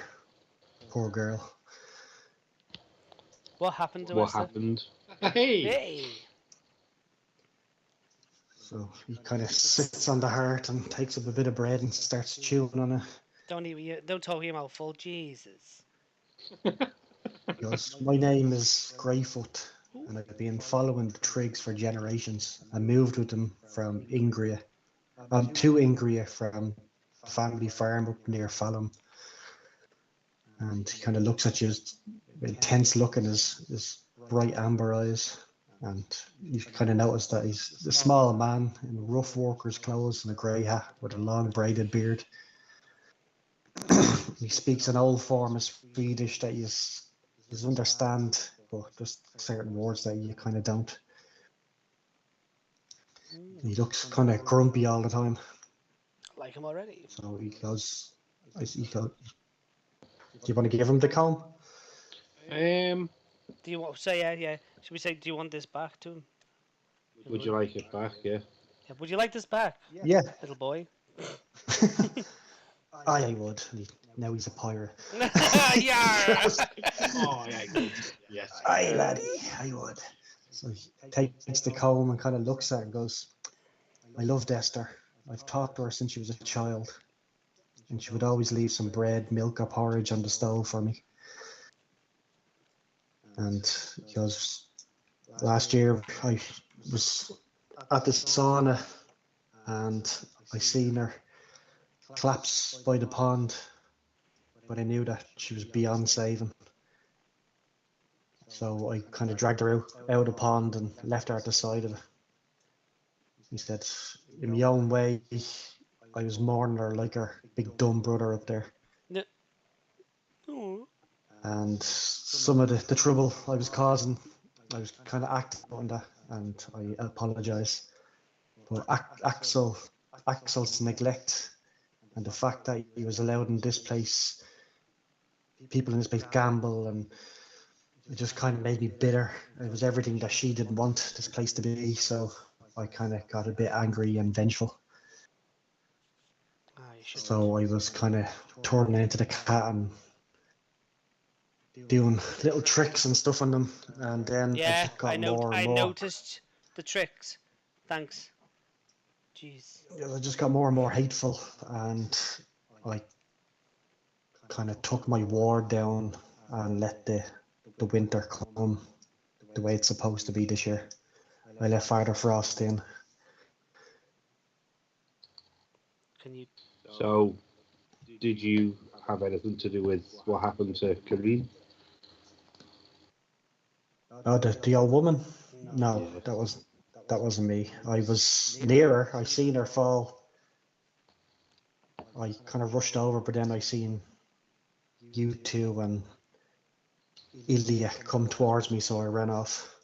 Poor girl. What happened to What Esther? happened? Hey! Hey! So he kind of sits on the heart and takes up a bit of bread and starts chewing on it. Don't talk your mouth full, Jesus. He goes, "My name is Greyfoot, and I've been following the Triggs for generations. I moved with them from Ingria, to Ingria from the family farm up near Falham." And he kind of looks at you, intense look in his bright amber eyes. And you kind of notice that he's a small man in rough worker's clothes and a grey hat with a long braided beard. He speaks an old form of Swedish that you understand, but just certain words that you kind of don't. He looks kind of grumpy all the time. I like him already. So he goes, "Do you want to give him the comb?" Do you want to say yeah? Should we say, do you want this back to him? Would you like it back? Yeah. Would you like this back? Yeah. Little boy. I would. Now he's a pirate. Yeah. Oh, yeah, good. Yes. Aye, laddie, I would. So he takes the comb and kind of looks at it and goes, "I loved Esther. I've talked to her since she was a child. And she would always leave some bread, milk or porridge on the stove for me." And he goes, "Last year I was at the sauna and I seen her collapse by the pond, but I knew that she was beyond saving. So I kind of dragged her out of the pond and left her at the side of it." He said, "In my own way, I was mourning her like her big dumb brother up there. No. Oh. And some of the trouble I was causing, I was kind of acting on that, and I apologise. But Axel's neglect and the fact that he was allowed in this place, people in this place gamble, and it just kind of made me bitter. It was everything that she didn't want this place to be, so I kind of got a bit angry and vengeful. So I was kind of turning into the cat and doing little tricks and stuff on them, and then I just got more and more. I noticed the tricks. Thanks. Jeez. I just got more and more hateful, and I kind of took my ward down and let the winter come the way it's supposed to be this year. I let Father Frost in. Can you? So, did you have anything to do with what happened to Karine? Oh, the old woman? No, that wasn't me. I was near her. I seen her fall. I kind of rushed over, but then I seen you two, and Ilya come towards me, so I ran off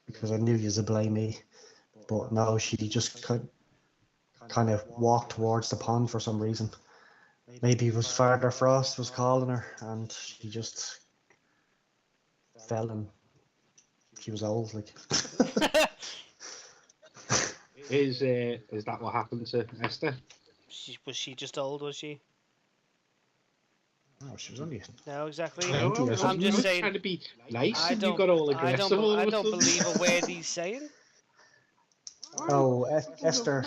because I knew you would blame me. But no, she just kind of walked towards the pond for some reason. Maybe it was Father Frost was calling her, and she just fell, and she was old, like. Is that what happened to Esther? Was she just old, was she? Oh, she was only. No, exactly. No, Plenty or I was I'm just saying. trying to be nice, I and you don't. got all I aggressive. don't believe a word he's saying. Oh, Esther.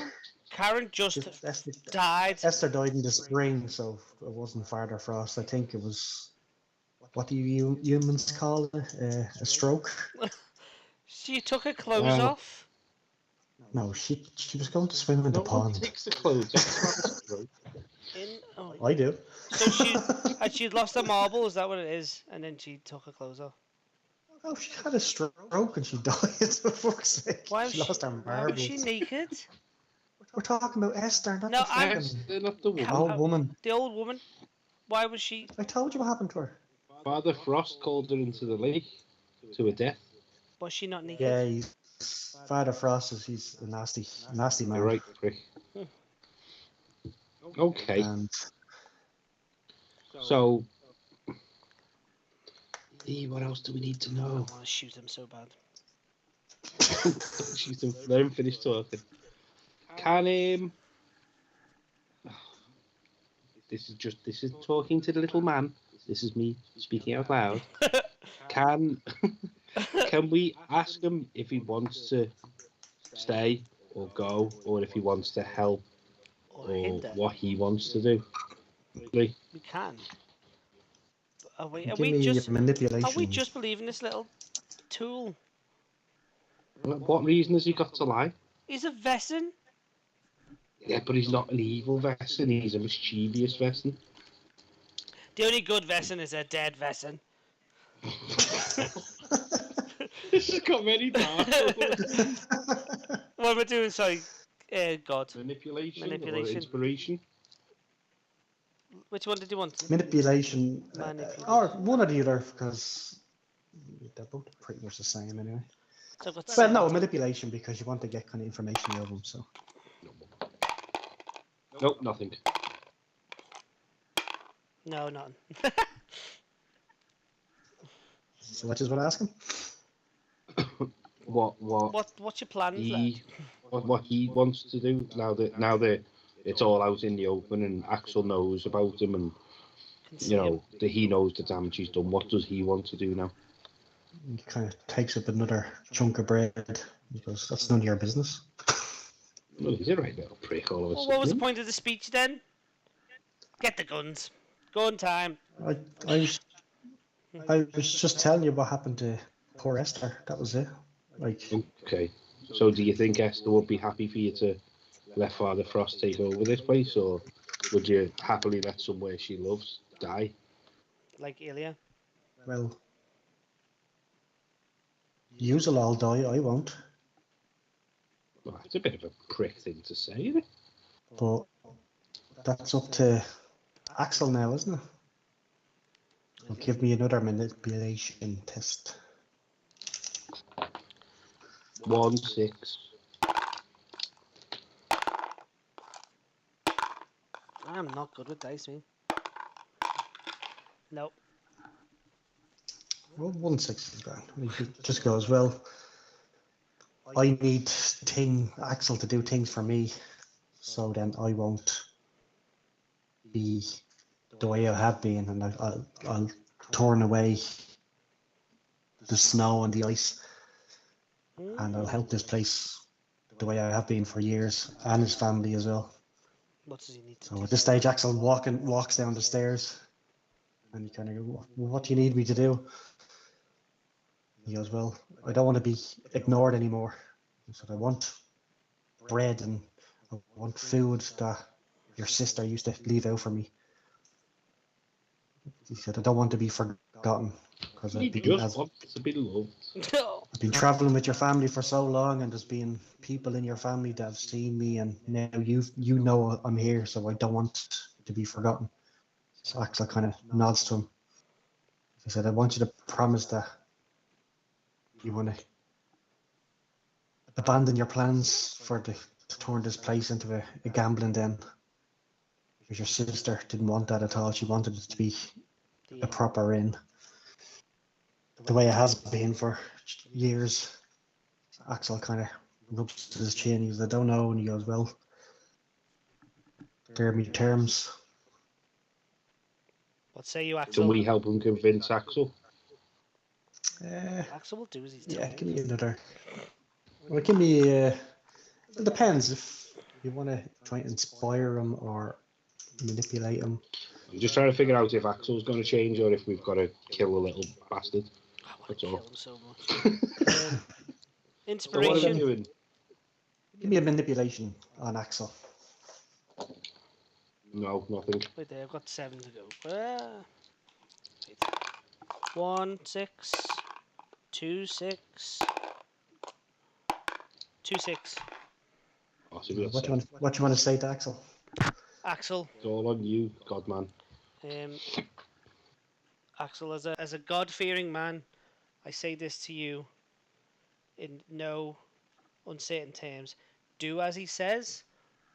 Karen just Esther, died. Esther died in the spring, so it wasn't Father Frost. I think it was. What do you humans call it? A stroke? She took her clothes off. No, she was going to swim in the No one pond. takes the clothes off. I do. So she'd lost her marble. Is that what it is? And then she took her clothes off. Oh, she had a stroke and she died. For fuck's sake. Why was she lost her Why was she marbles. naked? We're talking about Esther, not No, the fucking Esther, not the woman. old woman. The old woman. Why was she? I told you what happened to her. Father Frost called her into the lake to her death. Was she not naked? Yeah, Father Frost he's a nasty man. You're right, prick. Okay. And So, what else do we need to I know? want to shoot him so bad. Let him finish talking. Can this is talking to the little man. This is me speaking out loud. Can we ask him if he wants to stay or go, or if he wants to help, or what he wants to do? We can. Are we just believing this little tool? What reason has he got to lie? He's a Vaesen. Yeah, but he's not an evil Vaesen. He's a mischievous Vaesen. The only good Vaesen is a dead Vaesen. This has got very dark. What am I doing? Sorry, God. Manipulation or inspiration? Which one did you want? Manipulation. Or one or the other, because they're both pretty much the same anyway. So no, manipulation because you want to get kind of information out of them. So. Nope, nothing. No, none. So I just want to ask him. What's your plans? What he wants to do now that it's all out in the open and Axel knows about him and that he knows the damage he's done. What does he want to do now? He kind of takes up another chunk of bread. He goes, "That's none of your business." Well, he's a right little prick all of a sudden. What was the point of the speech then? Get the guns. Gun time. I was just telling you what happened to poor Esther. That was it. Okay. So do you think Esther would be happy for you to let Father Frost take over this place, or would you happily let somewhere she loves die? Like Ilya? Well, you'll all die, I won't. Well, that's a bit of a prick thing to say, isn't it? But that's up to Axel now, isn't it? He'll give me another manipulation test. 1-6. I'm not good with dice, me. Nope. Well, 1-6 is grand. He just goes, well, I need Axel to do things for me, so then I won't be the way I have been, and I'll turn away the snow and the ice, and I'll help this place the way I have been for years, and his family as well. What does he need to do? So at this stage, Axel walks down the stairs, and he kind of goes, "What do you need me to do?" He goes, "Well, I don't want to be ignored anymore. He said, I want bread and I want food that your sister used to leave out for me." He said, "I don't want to be forgotten because I've been traveling with your family for so long, and there's been people in your family that have seen me, and now you know I'm here, so I don't want to be forgotten." So Axel kind of nods to him. He said, I want you to promise that you want to abandon your plans to turn this place into a gambling den. Because your sister didn't want that at all. She wanted it to be a proper inn. The way it has been for years. Axel kind of rubs his chin. He goes, I don't know. And he goes, well, there are me terms. What say you, Can Axel? we help him convince Axel? Axel will do as he's Yeah, told. give me another. Well, give me. It depends if you want to try and inspire him or manipulate him. I'm just trying to figure out if Axel's going to change or if we've got to kill a little bastard. I want That's to all. kill him so much. So what are we Inspiration. doing? Give me a manipulation on Axel. No, nothing. Wait there, I've got 7 to go. Wait. 1, 6, 2, 6, 2, 6. Possibly What you want to say to Axel? Axel, It's all on you, Godman. Axel, as a God-fearing man, I say this to you in no uncertain terms. Do as he says,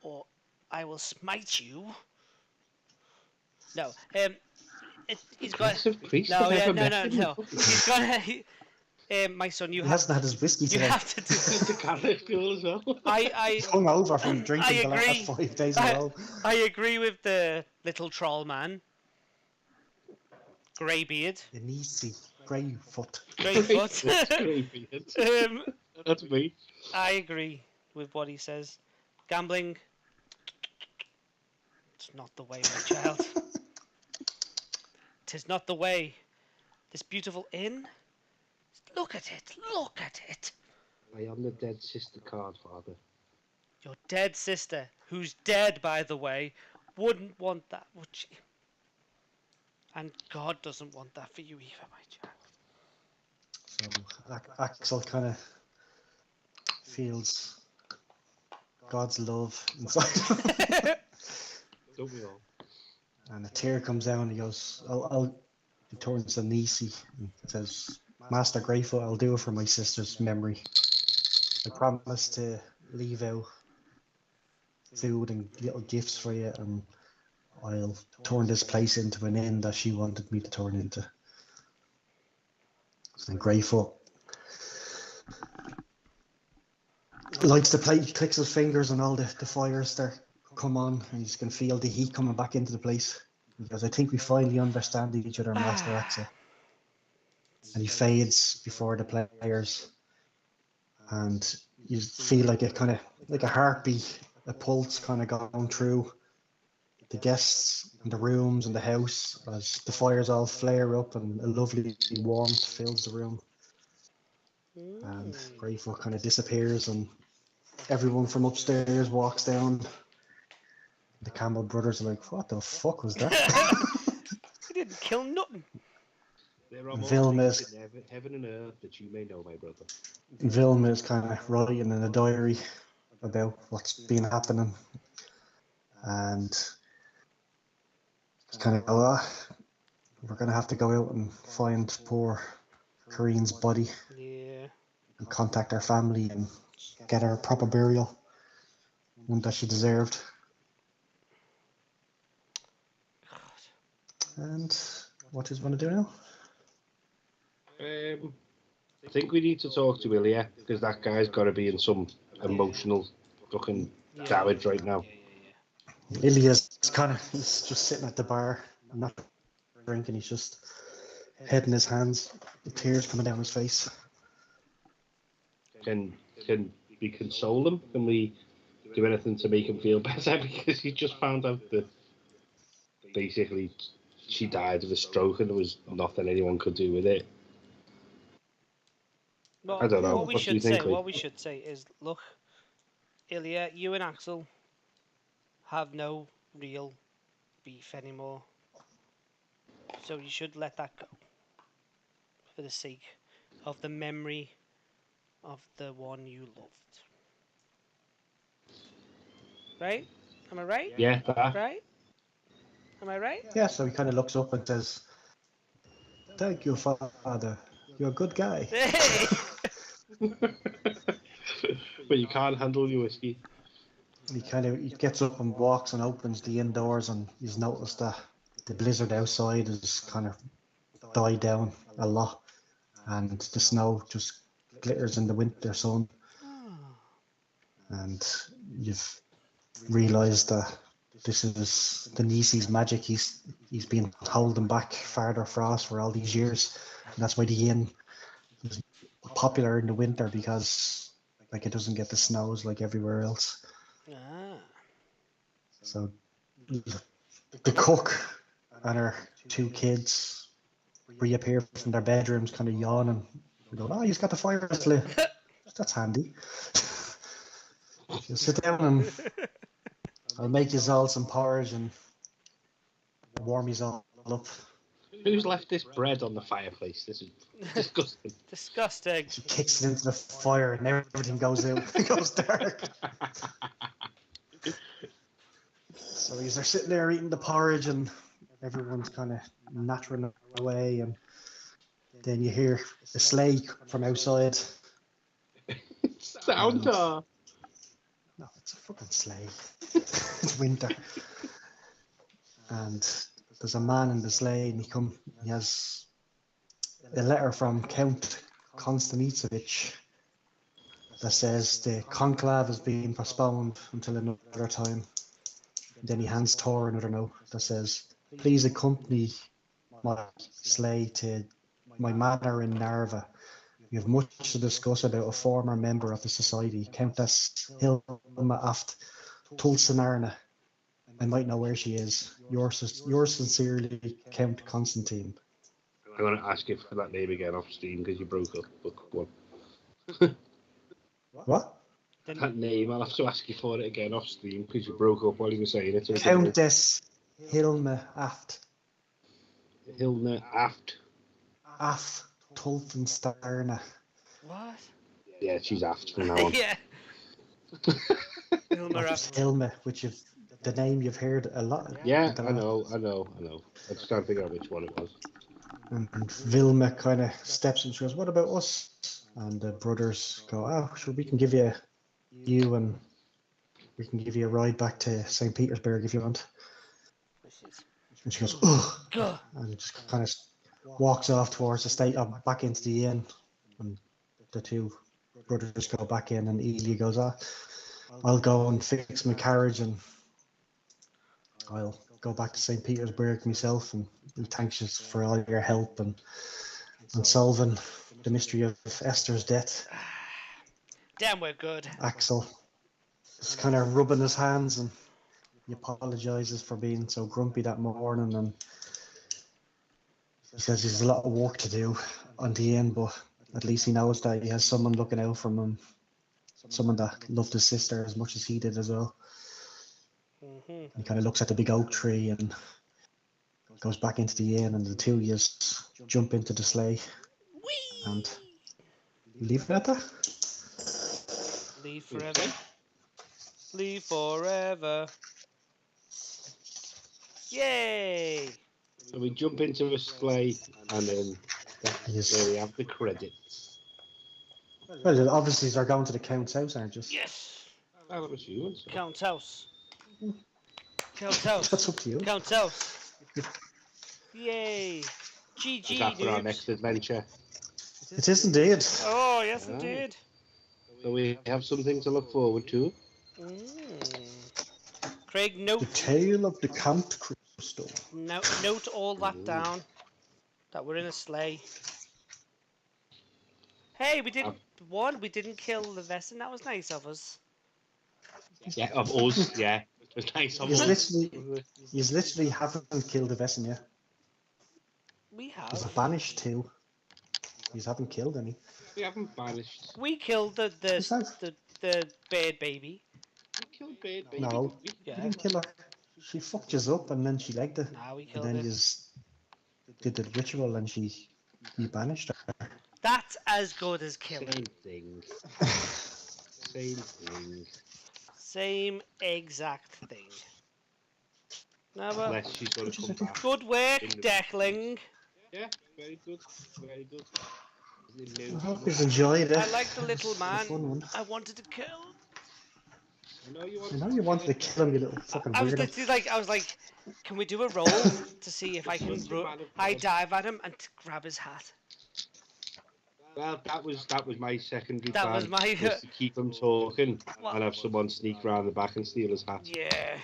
or I will smite you. No, he's got. Aggressive priest No, I've yeah, ever no, met no, in the no. fucking- He's got. My son, you He have. hasn't had his whiskey You today. have to do. the carriage fuel as well. I Hung over from drinking I the agree. last 5 days in a row. I agree with the little troll man. Grey beard. Anisi, grey foot. Grey foot. Creepy. That's me. I agree with what he says. Gambling. It's not the way, my child. 'Tis not the way. This beautiful inn. Look at it. Look at it. I am the dead sister card, Father. Your dead sister, who's dead, by the way, wouldn't want that, would she? And God doesn't want that for you either, my child. So Axel kind of feels God's love inside. Don't we all? And a tear comes down and he goes, he turns to Nisi and says, Master Greyfoot, I'll do it for my sister's memory. I promise to leave out food and little gifts for you, and I'll turn this place into an inn that she wanted me to turn into. And Greyfoot lights the plate, clicks his fingers, and all the fires there come on, and you can feel the heat coming back into the place. Because I think we finally understand each other, Master Axel. And he fades before the players, and you feel like a kind of like a heartbeat, a pulse kind of going through the guests and the rooms and the house as the fires all flare up and a lovely warmth fills the room. And Greyfoot kind of disappears, and everyone from upstairs walks down. The Campbell brothers are like, "What the fuck was that?" He didn't kill nothing. There are more Vilma's- things in heaven and earth that you may know, my brother. Vilma is kind of writing in a diary about what's been happening, and it's kind of, we're going to have to go out and find poor Kareen's body Yeah. and contact her family and get her a proper burial, one that she deserved. And what does he want to do now? I think we need to talk to Ilya, because that guy's got to be in some emotional fucking damage right now. Ilya's he's just sitting at the bar, not drinking, he's just head in his hands, the tears coming down his face. Can we console him? Can we do anything to make him feel better? Because he just found out that basically she died of a stroke and there was nothing anyone could do with it. Well, I don't know. What we What do you should say, think, Lee? what we should say is, look, Ilya, you and Axel have no real beef anymore. So you should let that go. For the sake of the memory of the one you loved. Right? Am I right? Yeah, that. Right? Am I right? Yeah, so he kind of looks up and says, Thank you, Father. You're a good guy. Hey! But you can't handle your whiskey. He gets up and walks and opens the indoors, and he's noticed that the blizzard outside has kind of died down a lot, and the snow just glitters in the winter sun. And you've realised that this is the Nisi's magic. He's been holding back Father Frost for all these years, and that's why the inn is popular in the winter, because like it doesn't get the snows like everywhere else. Ah. So the cook and her two kids reappear from their bedrooms, kind of yawning. We go, oh, he's got the fire lit. That's handy. You'll sit down and I'll make you all some porridge and warm you all up. Who's left this bread on the fireplace? This is disgusting. Disgusting. She kicks it into the fire and everything goes out. It goes dark. So they're sitting there eating the porridge and everyone's kind of nattering away, and then you hear the sleigh from outside. Santa! No, it's a fucking sleigh. It's winter. And there's a man in the sleigh, and he has a letter from Count Konstantinovich that says the conclave is being postponed until another time. Then he hands Tor another note that says, please accompany my sleigh to my manor in Narva. We have much to discuss about a former member of the society, Countess Hilma aft Tulsanarna. I might know where she is. Yours sincerely, Count Constantine. I'm going to ask you for that name again off stream because you broke up. But come on. What? That name, I'll have to ask you for it again off stream because you broke up while you were saying it. Countess Hilma aft. Hilna Aft. Aft Tulsanarna. What? Yeah, she's Aft from now on. Yeah. Not just Hilma, which is the name you've heard a lot. Yeah, I know. I just can't figure out which one it was. And Vilma kind of steps in. She goes, what about us? And the brothers go, oh, sure, we can give you and we can give you a ride back to St. Petersburg if you want. And she goes, ugh, and just kind of walks off towards the state, back into the inn. And the two brothers go back in, and Ely goes, I'll go and fix my carriage, and I'll go back to St. Petersburg myself, and he thanks you for all your help and solving the mystery of Esther's death. Damn, we're good. Axel is kind of rubbing his hands, and he apologises for being so grumpy that morning, and he says there's a lot of work to do on the inn, but at least he knows that he has someone looking out for him, someone that loved his sister as much as he did as well. Mm-hmm. He kind of looks at the big oak tree and goes back into the inn, and the two of you jump into the sleigh. Whee! And leave it at that. Leave forever. Leave forever. Yay! So we jump into a sleigh and then that's where we have the credits. Well, obviously they're going to the Count's house, aren't you? Yes! Oh, that was you. So. Count's house. Count's house. That's up to you. Count's house. Yay! GG, Is that for our dudes. next adventure? It is indeed. Oh, yes, Right. indeed. So we have something to look forward to. Craig, The note Tale of the Count Crystal. note all that down. That we're in a sleigh. Hey, we didn't we didn't kill the Vaesen. That was nice of us. Yeah, of us, yeah. It was nice of us. You literally haven't killed the Vaesen yet. We He's have. banished too. You haven't killed any. We haven't banished. We killed the bird baby. We killed Bird Baby. No, didn't you Yeah. didn't kill her. She fucked you up, and then she legged it. Nah, we And killed then it. you did the ritual, and you banished her. That's as good as we? killing. Same thing. Same thing. Same exact thing. No, but Unless she's going to come back. good work, In the- Deckling. Yeah, very good. Very good. I hope you've enjoyed it. I like the little It's a man. fun one. I wanted to kill. I know you I want know you wanted to kill him, you little fucking I was weirdo. literally like, can we do a roll to see if I can? Such a man of I God. dive at him and grab his hat. Well, that was my secondary That plan. was my. Was to keep him talking Well, and have someone sneak round the back and steal his hat. yeah.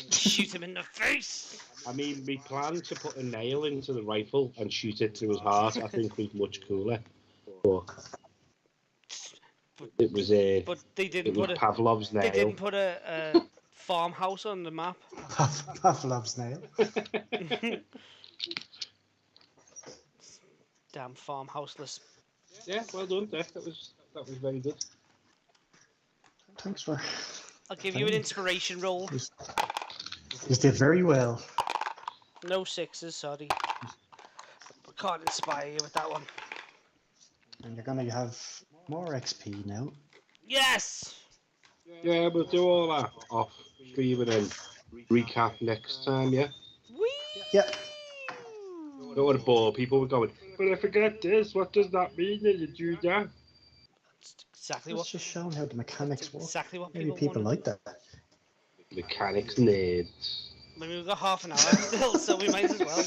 And shoot him in the face. I mean, my plan to put a nail into the rifle and shoot it through his heart, I think, was much cooler. But it was But they didn't it was put a. Pavlov's They nail. didn't put a farmhouse on the map. Pavlov's nail. Damn farmhouseless. Yeah, well done, Def. That was very good. Thanks for. I'll give you an inspiration roll. You did very well. No sixes, sorry. I can't inspire you with that one. And you're gonna have more XP now. Yes! Yeah, we'll do all that off stream and then recap next time. Yeah. Whee! Yep. Don't want to bore people. We're going. But I forget this. What does that mean that you do that? That's exactly It's what. just showing how the mechanics work. Exactly what Maybe people wanted. like that. Mechanics nerds. I mean, we've got half an hour still, so we might as well.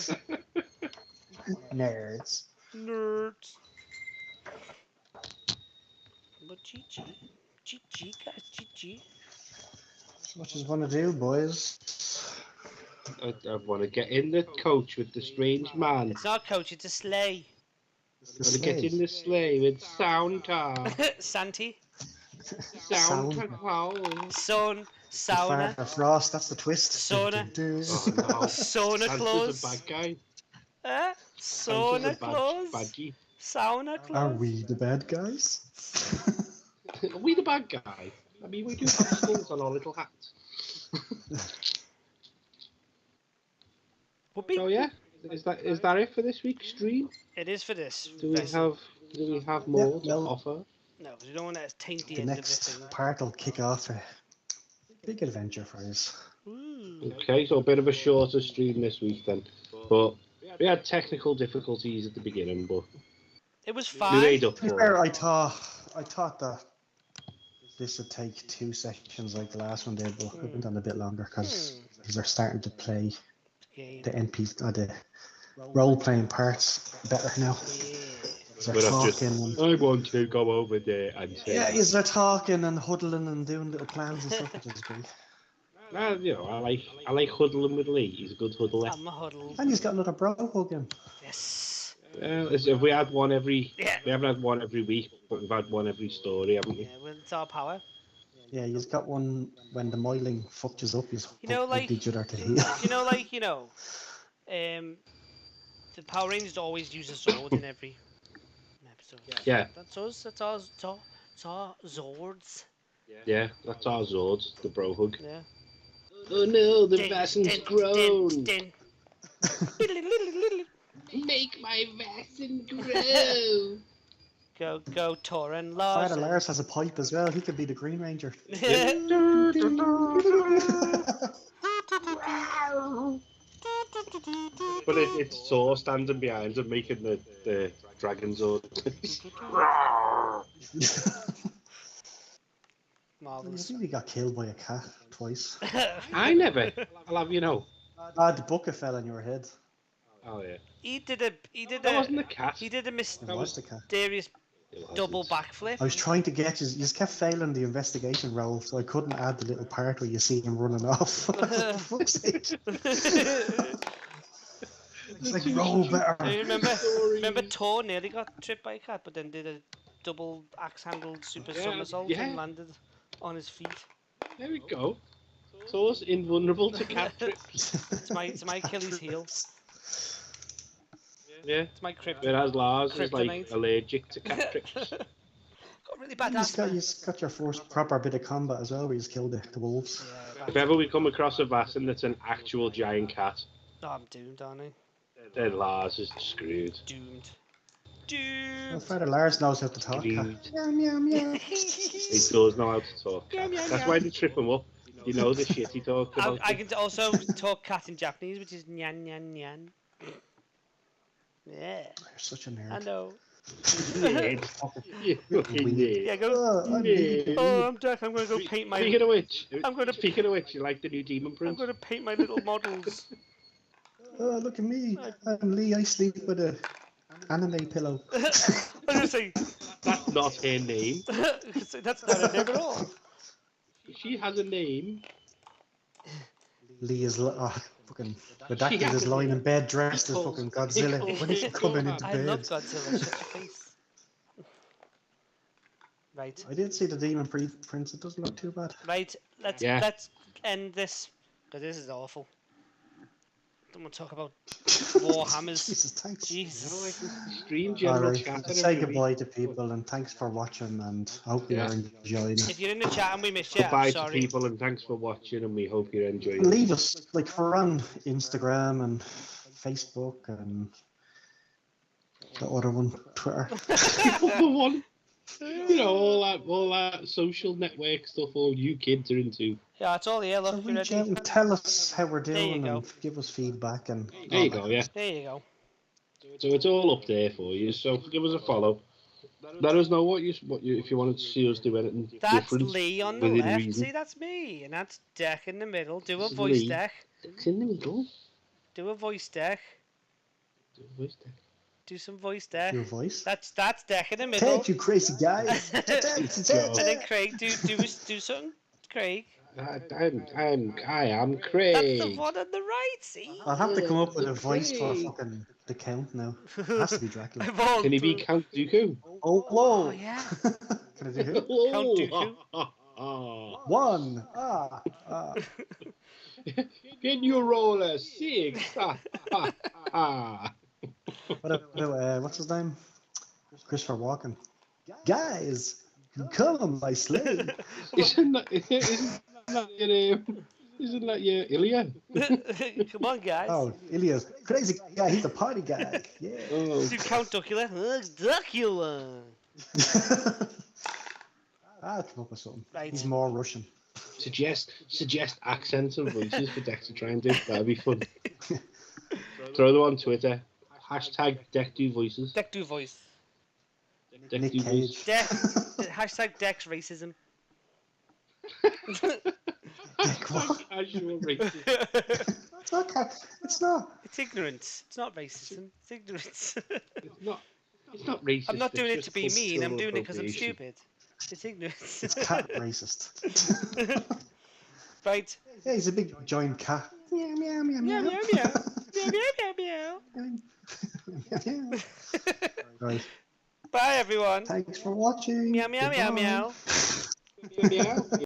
Nerds. Nerds. But GG. GG, guys, GG. As much as want to do, boys. I want to get in the coach with the strange man. It's not coach, it's a sleigh. The I want to get in sleigh. the sleigh with sound car. Santi. Sound Sound. car. Son. Sauna. Father Frost, that's the twist. Sauna. Oh, no. Sauna Santa's clothes. a bad guy. Sauna Santa's a clothes. badgie. Sauna clothes. Are we the bad guys? Are we the bad guy? I mean, we do have skulls on our little hats. Would be. So yeah, is that it for this week's stream? It is for this. Do we Vaesen. have more Yeah, well- to offer? No, because we don't want to taint the The end next of it. part will kick off a big adventure for us. Ooh. Okay, so a bit of a shorter stream this week then. But we had technical difficulties at the beginning, but It was we fine. made up To be for fair, it. I thought that this would take 2 sessions like the last one did, but it went on a bit longer because they're starting to play Game. the the role-playing parts better now. Yeah. They're But I'm just, talking. I want to go over there and say, Yeah, they're talking and huddling and doing little plans and stuff, which is great. you know, I like huddling with Lee. He's a good huddler. I'm a huddle. And he's got another bro hug in. Yes. If we had one every, Yeah. we haven't had one every week, but we've had one every story, haven't we? Yeah, well, it's our power. Yeah, he's got one when the moiling fucked us up. He's You know, like- each other to heal. The Power Rangers always use a sword in every episode. Yeah. That's us. That's our Zords. Yeah, that's our Zords, the bro hug. Yeah. Oh no, the Din, Vaesen's din, grown. din, din. Make my Vaesen grow. Go, Tor and Father Lars. Lars has a pipe as well. He could be the Green Ranger. But it's Thor standing behind him making the dragon Zord. I Marvelous. think he got killed by a cat twice. I never. I'll have you know. The bucket fell on your head. Oh yeah. He did That wasn't a cat. a It was the cat. mysterious It wasn't. double backflip. I was trying to get you. You just kept failing the investigation roll, so I couldn't add the little part where you see him running off. For fuck's sake. It's like roll better. Do you remember Tor nearly got tripped by a cat, but then did a double axe-handled super somersault and landed on his feet. There we go. Thor's invulnerable to cat trips. It's my Achilles heel. Yeah. It's my kryptonite. Whereas Lars is like Kryptonite. allergic to cat trips. Got really bad You asthma. got your first proper bit of combat as well, where you just killed the wolves. Yeah, If ever we come across a Vaesen that's an actual giant cat, oh, I'm doomed, aren't I? then Lars is screwed. Doomed. Well, Father Lars knows how to talk. Screwed. Meow, meow, meow. He does know how to talk. Meow, meow, That's meow. why they trip him up. You know the shit he talks about. I can also talk cat in Japanese, which is nyan nyan nyan. Yeah, You're such a I nerd. know. Nerd. You fucking nerd. Yeah, go. I'm Nerd. Oh, I'm Jack. I'm gonna go paint my. Speaking of which, I'm you like the new Demon I'm Prince? gonna paint my little models. Oh, look at me. I'm Lee. I sleep with a anime pillow. I was gonna say That's not her name. that's not a name at all. She has a name. Lee is fucking She redacted has his a line name. in bed dressed as He calls- fucking he Godzilla calls when he's me coming Gohan. into I love bed. Godzilla. Shut your face. Right, I did see the Demon Prince. It doesn't look too bad. right. Yeah. Let's end this because this is awful. Don't want to talk about Warhammers. Jesus, thanks. Jesus. Stream general Alright, chat. let's say goodbye to people and thanks for watching and I hope Yeah. you're enjoying it. If you're in the chat and we missed you, Goodbye I'm to sorry. people and thanks for watching, and we hope you're enjoying. Leave us, like, we're on Instagram and Facebook and the other one, Twitter. The one, you know, all that social network stuff all you kids are into. Yeah, that's all here. So Look, you reach ready? out and tell us how we're There you doing go. and give us feedback and There you go, yeah. There you go. So it's all up there for you. So give us a follow. Let us know what you if you wanted to see us do anything That's different. Lee on the within left. reason. See, that's me, and that's Deck in the middle. Do a This is voice, Lee. Deck. It's in the middle. Do a voice, Deck. Do some voice, Deck. your voice. That's Deck in the middle. Take you crazy guy. And then Craig, do something, Craig. I am That's Craig. the one on the right. See. I'll have to come up with a voice for fucking the count now. It has to be Dracula. Can he be Count Dooku? Oh, whoa! Oh yeah. Can I do who? Count Dooku. One. Can you roll a 6? What about, what's his name? Christopher Walken. Guys, come on my sleigh. Isn't that your Ilya? Come on, guys. Oh, Ilya's crazy guy. He's a party guy. Yeah. Oh. Do Count Dracula. Dracula. I'll come up with something. Right. He's more Russian. Suggest accents and voices for Deck to try and do. That'd be fun. Throw them on Twitter. Hashtag Deck do voices. Deck do voice. Deck Nick do voices. Cage. Deck. Hashtag Deck's racism. What? Casual racism. It's okay. It's not. It's ignorance. It's not racism. It's ignorance. It's not racist. I'm not doing it's it to just be mean. I'm cultural doing it because I'm appropriation. stupid. It's ignorance. It's cat racist. Right. Yeah, he's a big giant cat. Meow, meow, meow, Meow, meow. meow, meow. Meow, meow, meow, Meow. meow. Right. Bye, everyone. Thanks for watching. Meow, meow, meow, Goodbye. meow. Yeah.